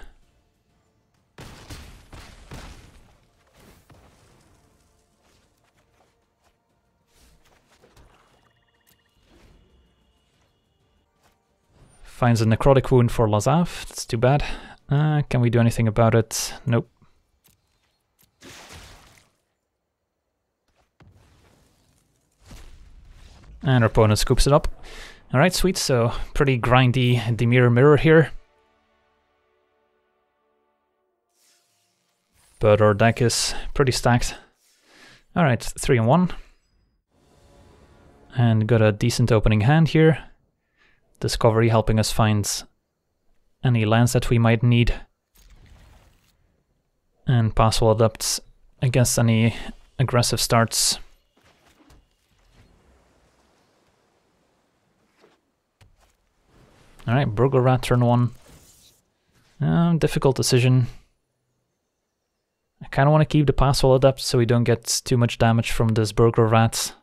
Finds a Necrotic Wound for Lazav, that's too bad. Can we do anything about it? Nope. And our opponent scoops it up. Alright, sweet, so pretty grindy Dimir Mirror here. But our deck is pretty stacked. Alright, 3-1. And got a decent opening hand here. Discovery helping us find any lands that we might need. And pass will adapt against any aggressive starts. Alright, Burglar Rat turn 1. Difficult decision. I kind of want to keep the Passwell Adept so we don't get too much damage from this Burglar Rat.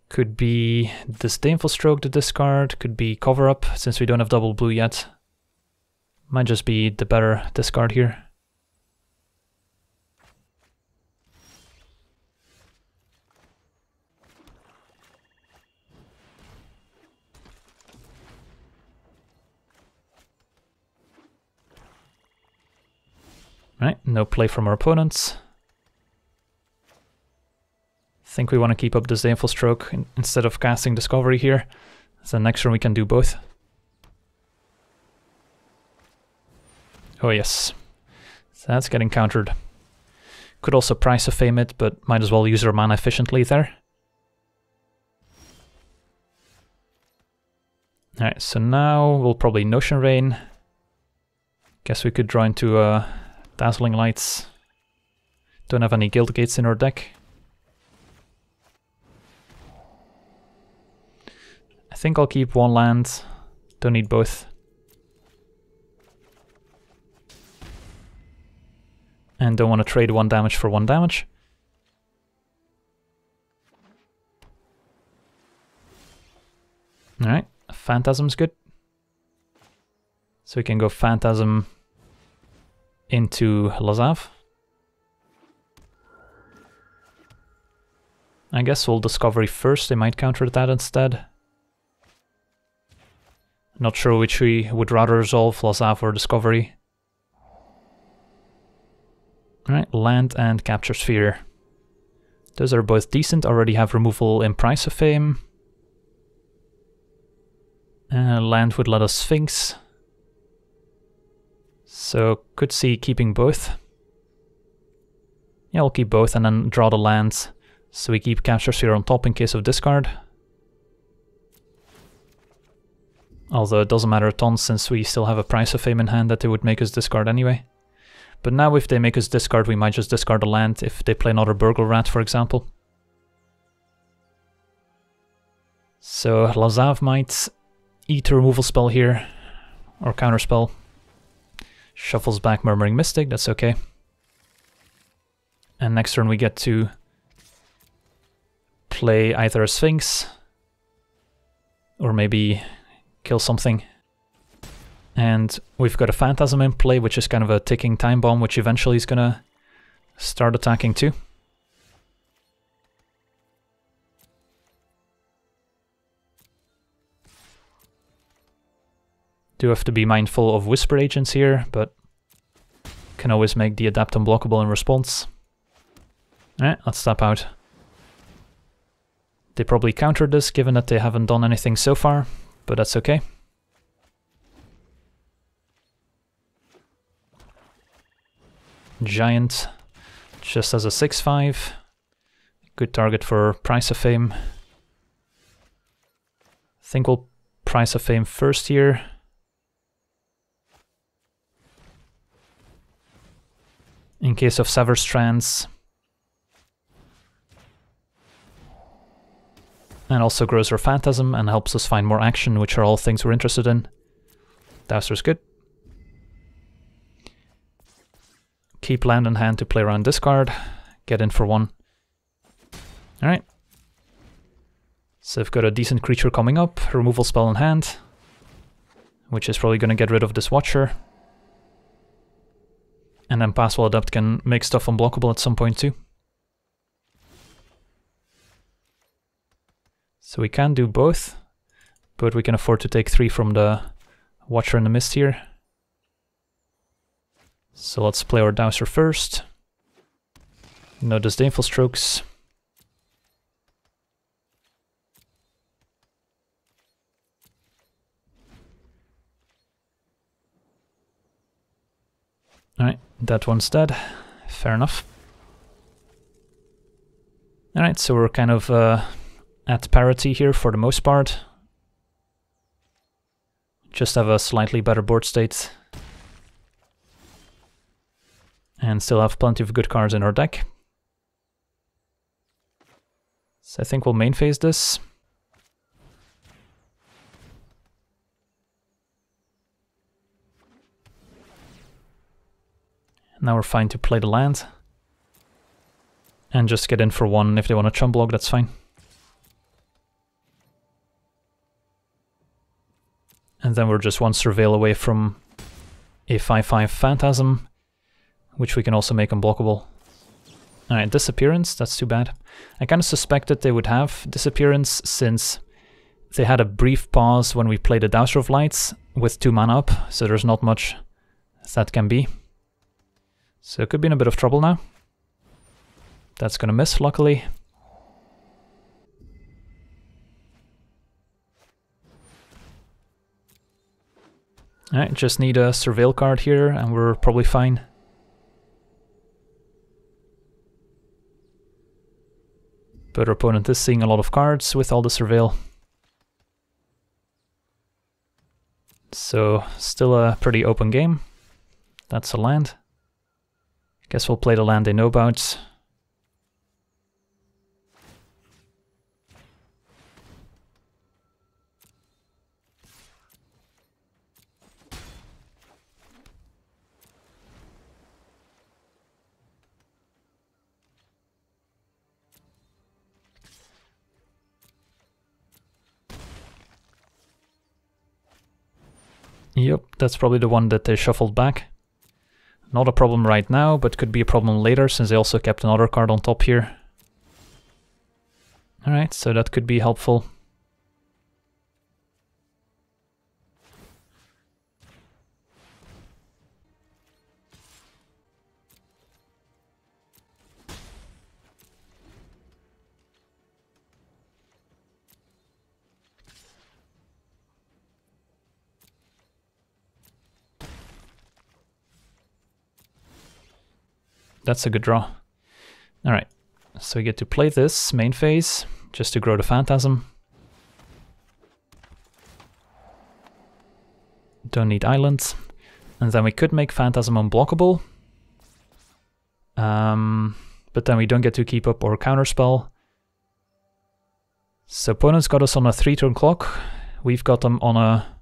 Could be Disdainful Stroke to discard, could be Cover Up since we don't have double blue yet. Might just be the better discard here. Right, no play from our opponents. Think we want to keep up Disdainful Stroke instead of casting Discovery here. So next turn we can do both. Oh yes, so that's getting countered. Could also Price of Fame it, but might as well use our mana efficiently there. Alright, so now we'll probably Notion Rain. Guess we could draw into Dazzling Lights. Don't have any Guild Gates in our deck. I think I'll keep one land. Don't need both. And don't want to trade 1 damage for 1 damage. Alright, Phantasm's good. So we can go Phantasm into Lazav. I guess we'll Discovery first, they might counter that instead. Not sure which we would rather resolve, Lazav or Discovery. Alright, Land and Capture Sphere. Those are both decent, already have removal in Price of Fame. Land would let us Sphinx. So could see keeping both. Yeah, I'll keep both and then draw the lands. So we keep Capture Sphere on top in case of discard. Although it doesn't matter a ton since we still have a Price of Fame in hand that they would make us discard anyway. But now if they make us discard, we might just discard a land if they play another Burglar Rat, for example. So Lazav might eat a removal spell here, or counter spell. Shuffles back Murmuring Mystic, that's okay. And next turn we get to play either a Sphinx, or maybe kill something. And we've got a Phantasm in play, which is kind of a ticking time bomb, which eventually is gonna start attacking too. Do have to be mindful of Whisper Agents here, but can always make the Adapt unblockable in response. Alright, let's tap out. They probably countered this, given that they haven't done anything so far, but that's okay. Giant, just as a 6/5. Good target for Price of Fame. I think we'll Price of Fame first here. In case of Sever Strands. And also grows our Phantasm and helps us find more action, which are all things we're interested in. Dowser's good. Keep land in hand to play around discard. Get in for one. Alright. So I've got a decent creature coming up. Removal spell in hand. Which is probably going to get rid of this Watcher. And then Passwell Adept can make stuff unblockable at some point too. So we can do both, but we can afford to take 3 from the Watcher in the Mist here. So let's play our Dowser first. No Disdainful Strokes. Alright, that one's dead. Fair enough. Alright, so we're kind of at parity here for the most part. Just have a slightly better board state. And still have plenty of good cards in our deck. So I think we'll main phase this. Now we're fine to play the land. And just get in for one. If they want to chump block, that's fine. And then we're just one Surveil away from a 5/5 Phantasm, which we can also make unblockable. Alright, Disappearance, that's too bad. I kind of suspected they would have Disappearance since they had a brief pause when we played a Dowser of Lights with 2 mana up, so there's not much that can be. So it could be in a bit of trouble now. That's gonna miss, luckily. Alright, just need a Surveil card here and we're probably fine. But our opponent is seeing a lot of cards with all the Surveil. So, still a pretty open game. That's a land. Guess we'll play the land they know about. Yep, that's probably the one that they shuffled back. Not a problem right now, but could be a problem later since they also kept another card on top here. Alright, so that could be helpful. That's a good draw. Alright, so we get to play this main phase, just to grow the Phantasm. Don't need islands. And then we could make Phantasm unblockable. But then we don't get to keep up our counterspell. So opponent's got us on a 3-turn clock. We've got them on a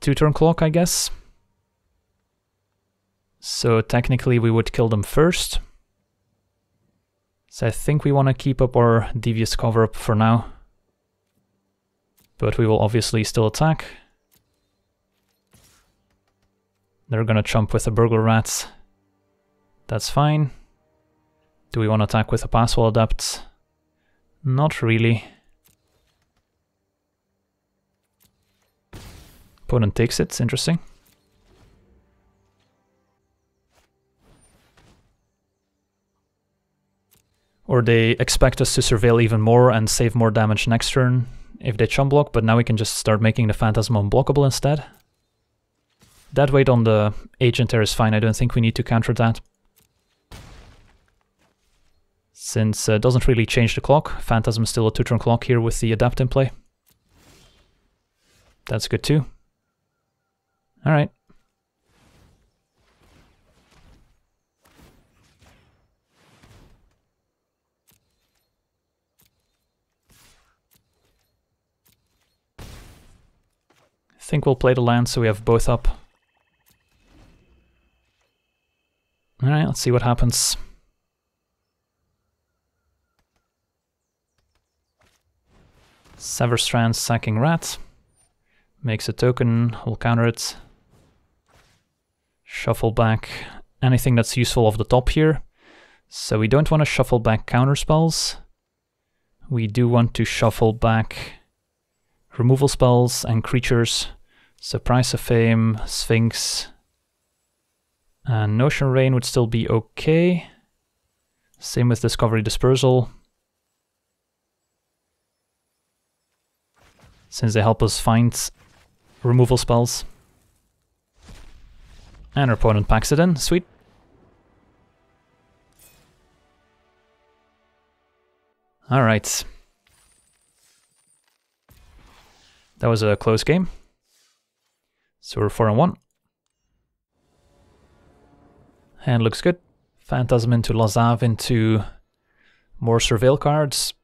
2-turn clock, I guess. So technically we would kill them first. So I think we want to keep up our Devious Cover-Up for now. But we will obviously still attack. They're gonna chump with a Burglar Rat. That's fine. Do we want to attack with a Passwell Adept? Not really. Opponent takes it, interesting. Or they expect us to surveil even more and save more damage next turn if they chump block, but now we can just start making the Phantasm unblockable instead. That weight on the agent there is fine, I don't think we need to counter that. Since it doesn't really change the clock, Phantasm is still a 2-turn clock here with the Adapt in play. That's good too. Alright. I think we'll play the land so we have both up. Alright, let's see what happens. Sever Strands sacking Rat. Makes a token, we'll counter it. Shuffle back anything that's useful off the top here. So we don't want to shuffle back counter spells. We do want to shuffle back removal spells and creatures. So Price of Fame, Sphinx, and Notion Rain would still be okay. Same with Discovery Dispersal, since they help us find removal spells. And our opponent packs it in, sweet. Alright. That was a close game. So we're 4-1. Hand looks good. Phantasm into Lazav into more Surveil cards.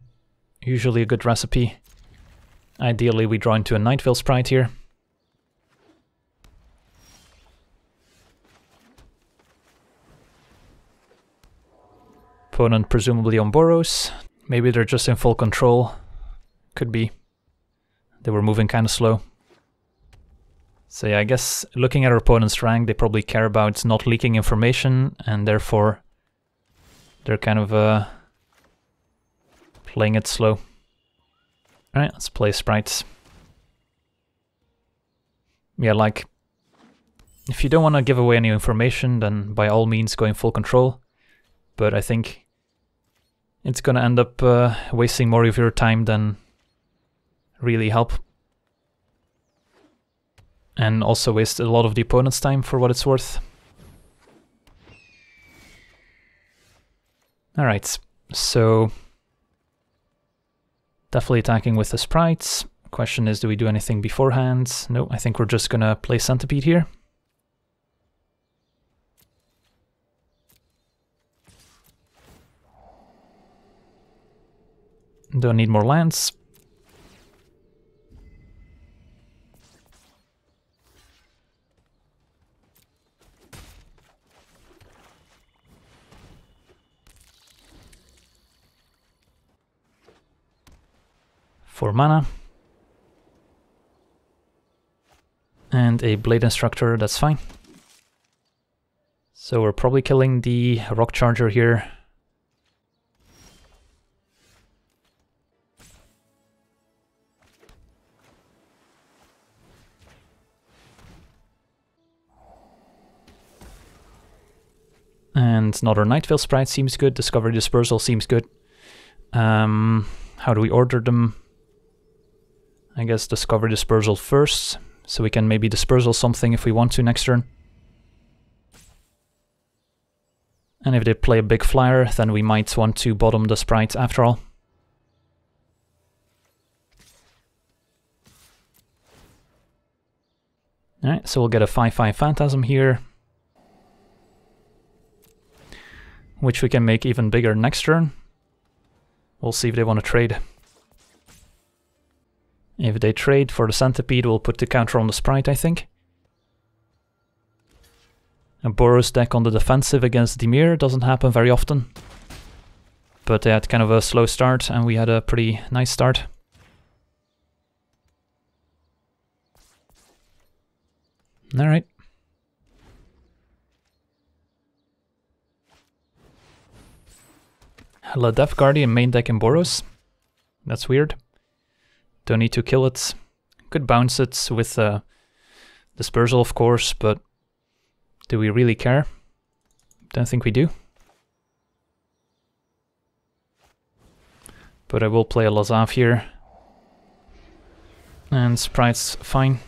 Usually a good recipe. Ideally we draw into a Nightvale Sprite here. Opponent presumably on Boros. Maybe they're just in full control. Could be. They were moving kind of slow. So yeah, I guess looking at our opponent's rank, they probably care about not leaking information, and therefore they're kind of playing it slow. Alright, let's play sprites. Yeah, like, if you don't want to give away any information, then by all means go in full control. But I think it's gonna end up wasting more of your time than really help. And also waste a lot of the opponent's time for what it's worth. Alright, so definitely attacking with the sprites. Question is, do we do anything beforehand? No, I think we're just gonna play Centipede here. Don't need more lands. For mana. And a Blade Instructor, that's fine. So we're probably killing the Rock Charger here. And another Nightvale Sprite seems good. Discovery Dispersal seems good. How do we order them? I guess Discovery Dispersal first, so we can maybe Dispersal something if we want to next turn. And if they play a big flyer, then we might want to bottom the sprite after all. Alright, so we'll get a 5/5 Phantasm here, which we can make even bigger next turn. We'll see if they want to trade. If they trade for the Centipede, we'll put the counter on the sprite, I think. A Boros deck on the defensive against Dimir doesn't happen very often. But they had kind of a slow start, and we had a pretty nice start. Alright. La Death Guardian main deck in Boros. That's weird. Don't need to kill it. Could bounce it with Dispersal, of course, but do we really care? Don't think we do. But I will play a Lazav here. And Sprite's fine.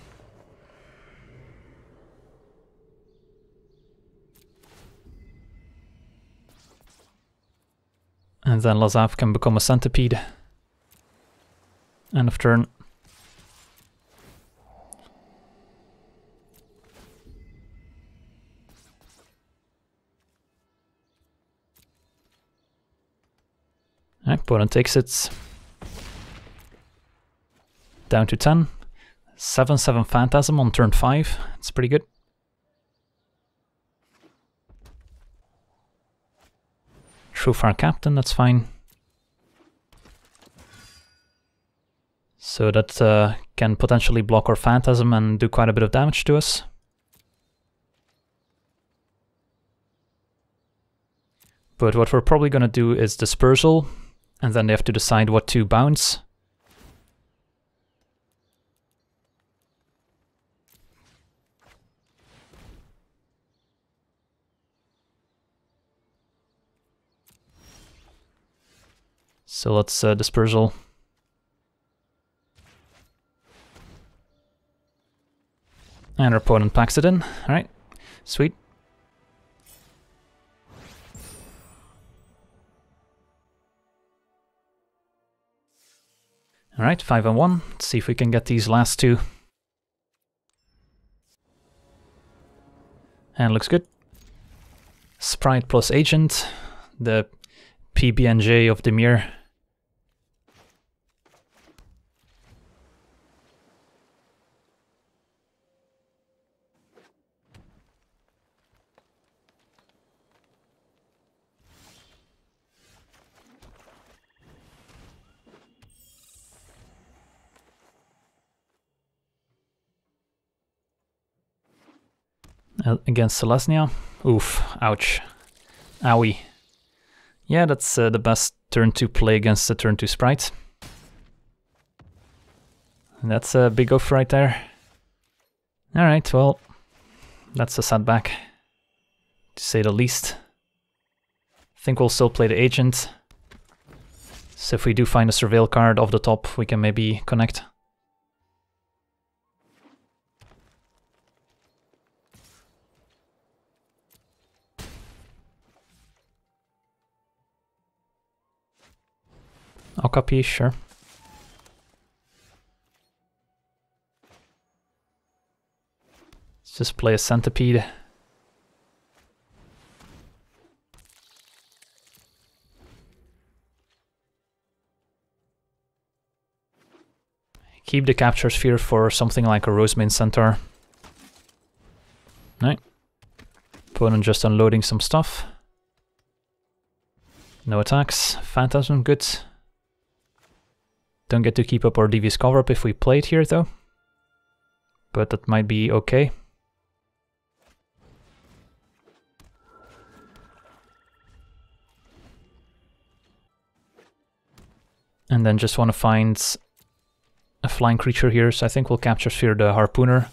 And then Lazav can become a Centipede. End of turn. Opponent takes it. Down to 10. 7/7 Phantasm on turn 5. It's pretty good. Truefire Captain, that's fine. So that can potentially block our Phantasm and do quite a bit of damage to us. But what we're probably going to do is Dispersal, and then they have to decide what to bounce. So let's Dispersal. And our opponent packs it in. Alright, sweet. Alright, 5 and 1. Let's see if we can get these last two. And looks good. Sprite plus Agent, the PBNJ of Demir. Against Selesnya. Oof, ouch. Owie. Yeah, that's the best turn to play against the turn 2 Sprite. And that's a big off right there. Alright, well, that's a setback, to say the least. I think we'll still play the Agent. So if we do find a Surveil card off the top, we can maybe connect. Okapi, sure. Let's just play a Centipede. Keep the Capture Sphere for something like a Rosemane Centaur. Right. Opponent just unloading some stuff. No attacks. Phantasm, good. Don't get to keep up our Devious Cover-Up if we play it here though. But that might be okay. And then just want to find a flying creature here, so I think we'll Capture Sphere the Harpooner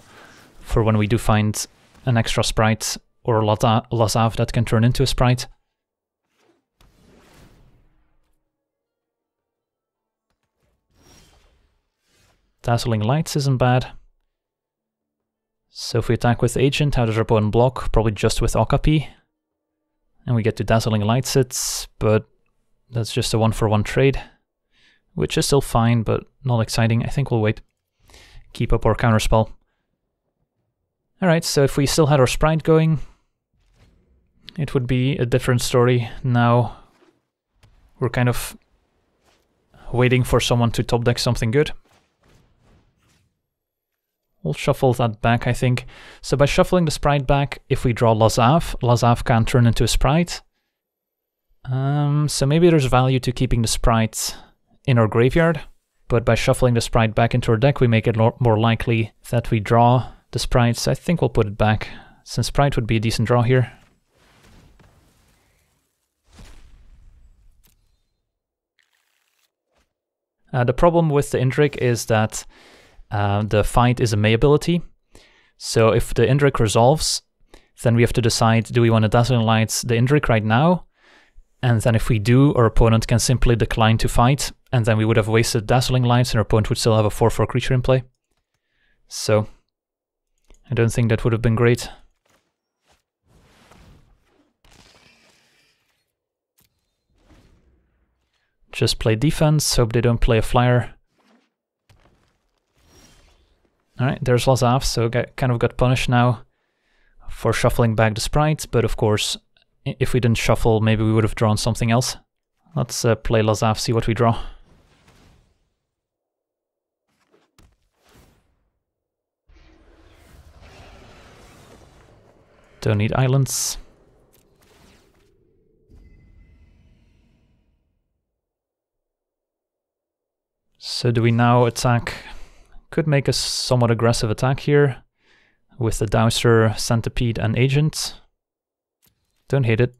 for when we do find an extra Sprite or Lazav that can turn into a Sprite. Dazzling Lights isn't bad. So if we attack with Agent, how does our opponent block? Probably just with Okapi. And we get to Dazzling Lights it, but that's just a 1-for-1 trade. Which is still fine, but not exciting. I think we'll wait. Keep up our counterspell. Alright, so if we still had our Sprite going, it would be a different story. Now we're kind of waiting for someone to top deck something good. We'll shuffle that back, I think. So by shuffling the Sprite back, if we draw Lazav, Lazav can turn into a Sprite. So maybe there's value to keeping the Sprite in our graveyard, but by shuffling the Sprite back into our deck, we make it more likely that we draw the Sprites. I think we'll put it back, since Sprite would be a decent draw here. The problem with the Indrik is that the Fight is a May ability, So if the Indrik resolves, then we have to decide, do we want to Dazzling Light the Indrik right now? And then if we do, our opponent can simply decline to fight, and then we would have wasted Dazzling Lights and our opponent would still have a 4/4 creature in play. So I don't think that would have been great. Just play defense, hope they don't play a flyer. Alright, there's Lazav, so kind of got punished now for shuffling back the sprite, but of course, if we didn't shuffle, maybe we would have drawn something else. Let's play Lazav, see what we draw. Don't need islands. So do we now attack? Could make a somewhat aggressive attack here with the Dowser, Centipede and Agent. Don't hate it.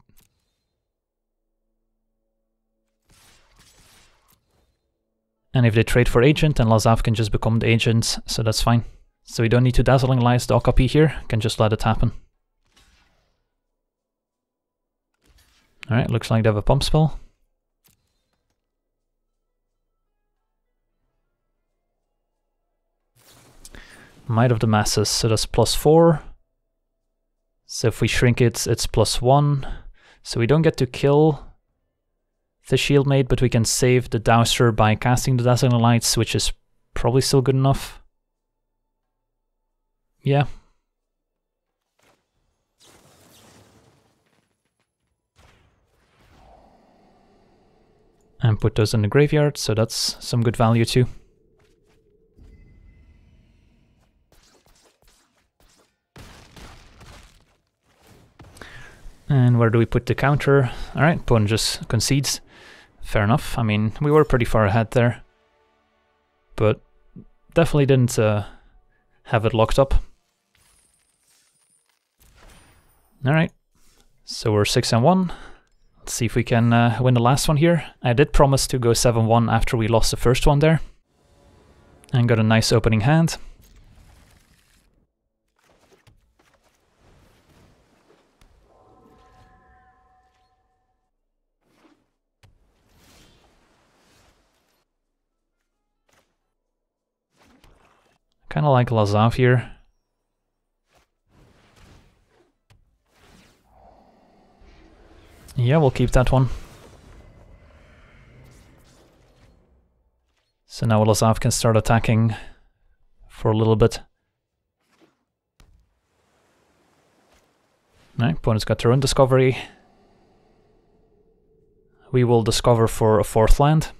And if they trade for Agent, then Lazav can just become the Agent, so that's fine. So we don't need to Dazzling Light the Okapi here, can just let it happen. Alright, looks like they have a pump spell. Might of the Masses, so that's +4. So if we shrink it, it's +1. So we don't get to kill the Shieldmate, but we can save the Dowser by casting the Dazzling Lights, which is probably still good enough. Yeah. And put those in the graveyard, so that's some good value too. And where do we put the counter? Alright, opponent just concedes. Fair enough. I mean, we were pretty far ahead there. But definitely didn't have it locked up. Alright, so we're 6-1. Let's see if we can win the last one here. I did promise to go 7-1 after we lost the first one there. And got a nice opening hand. Kind of like Lazav here. Yeah, we'll keep that one. So now Lazav can start attacking for a little bit. Alright, opponent's got their own discovery. We will discover for a 4th land.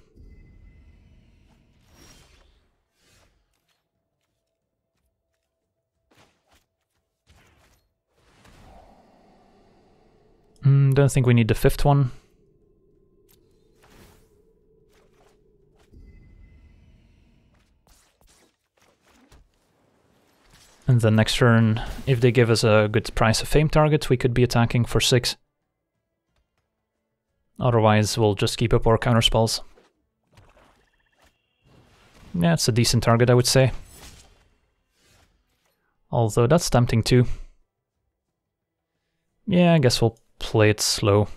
Don't think we need the 5th one. And then next turn, if they give us a good Price of Fame target, we could be attacking for 6. Otherwise, we'll just keep up our counterspells. Yeah, it's a decent target, I would say. Although that's tempting too. Yeah, I guess we'll play it slow.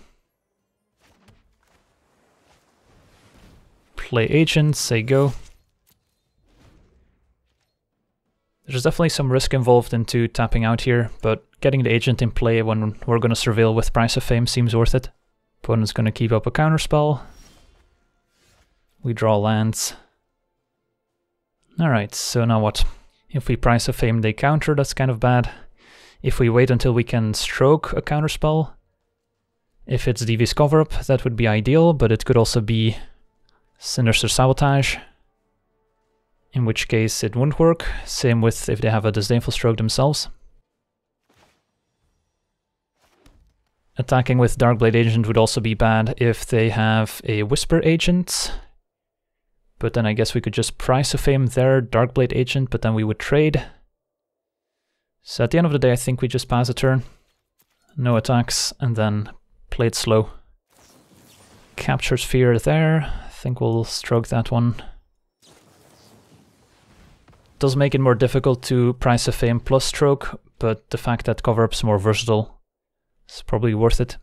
Play Agent, say go. There's definitely some risk involved into tapping out here, but getting the Agent in play when we're going to surveil with Price of Fame seems worth it. Opponent's going to keep up a counterspell. We draw lands. Alright, so now what? If we Price of Fame they counter, that's kind of bad. If we wait until we can stroke a counterspell, if it's Devious Cover-Up, that would be ideal, but it could also be Sinister Sabotage, in which case it wouldn't work. Same with if they have a Disdainful Stroke themselves. Attacking with Darkblade Agent would also be bad if they have a Whisper Agent, but then I guess we could just Price of Fame their Darkblade Agent, but then we would trade. So at the end of the day, I think we just pass a turn. No attacks, and then play it slow. Capture Sphere there. I think we'll stroke that one. Does make it more difficult to Price of Fame plus Stroke, but the fact that cover-up's more versatile is probably worth it.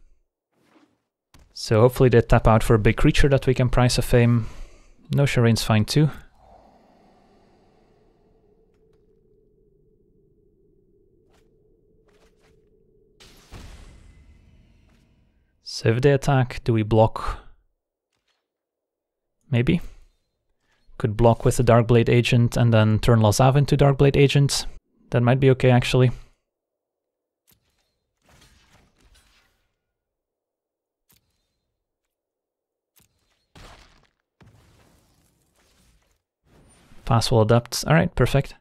So hopefully they tap out for a big creature that we can Price of Fame. No Shireen's fine too. So if they attack, do we block? Maybe. Could block with the Darkblade Agent and then turn Lazav into Darkblade Agent. That might be okay actually. Pass will adapt. Alright, perfect.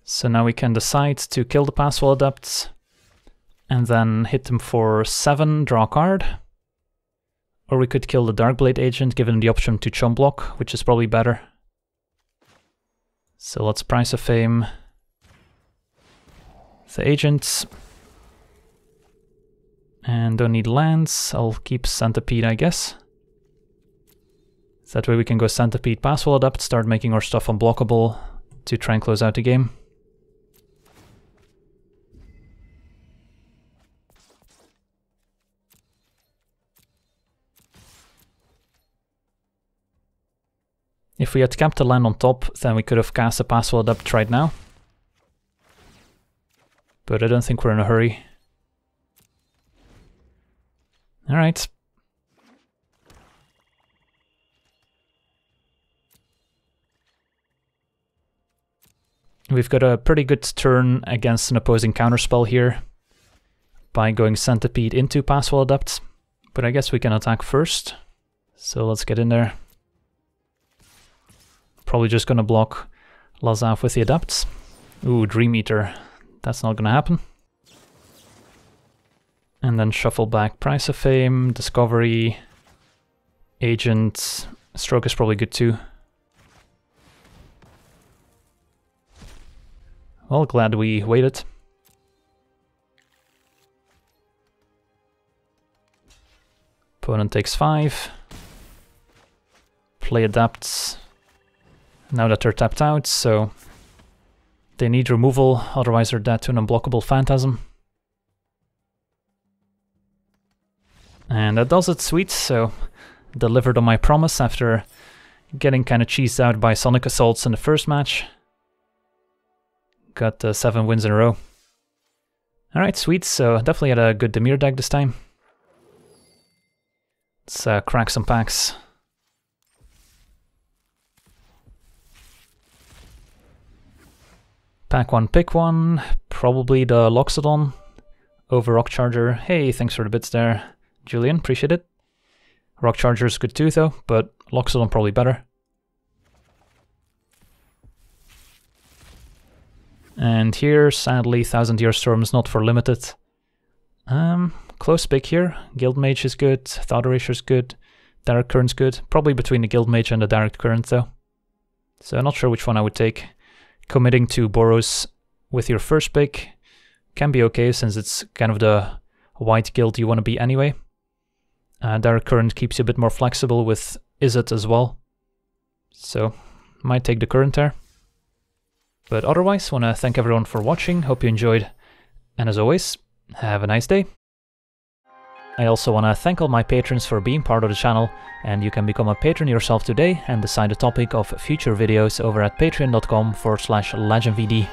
So now we can decide to kill the Passwell Adepts and then hit them for 7, draw a card. Or we could kill the Darkblade Agent, given the option to chump block, which is probably better. So let's Price of Fame the Agents. And don't need lands, I'll keep Centipede, I guess. That way we can go Centipede, Passwell Adept, start making our stuff unblockable to try and close out the game. If we had kept the land on top, then we could have cast a Passwell Adept right now. But I don't think we're in a hurry. Alright. We've got a pretty good turn against an opposing counterspell here by going Centipede into Passwell Adept. But I guess we can attack first. So let's get in there. Probably just gonna block Lazav with the Adepts. Ooh, Dream Eater. That's not gonna happen. And then shuffle back Price of Fame, Discovery, Agent. Stroke is probably good too. Well, glad we waited. Opponent takes 5. Play Adepts. Now that they're tapped out, so they need removal, otherwise they're dead to an unblockable Phantasm. And that does it, sweet, so delivered on my promise after getting kind of cheesed out by Sonic Assaults in the first match. Got 7 wins in a row. Alright, sweet, so definitely had a good Dimir deck this time. Let's crack some packs. Pack 1, pick 1, probably the Loxodon over Rock Charger. Hey, thanks for the bits there, Julian, appreciate it. Rock Charger is good too though, but Loxodon probably better. And here, sadly, 1000 Year Storm is not for limited. Close pick here. Guildmage is good, Thought Erasure is good, Direct Current's good. Probably between the Guildmage and the Direct Current though. So I'm not sure which one I would take. Committing to Boros with your first pick can be okay since it's kind of the white guild you want to be anyway. Direct Current keeps you a bit more flexible with Izzet as well. So, might take the Current there. But otherwise, want to thank everyone for watching, hope you enjoyed, and as always, have a nice day. I also want to thank all my patrons for being part of the channel, and you can become a patron yourself today and decide the topic of future videos over at patreon.com/LegenVD.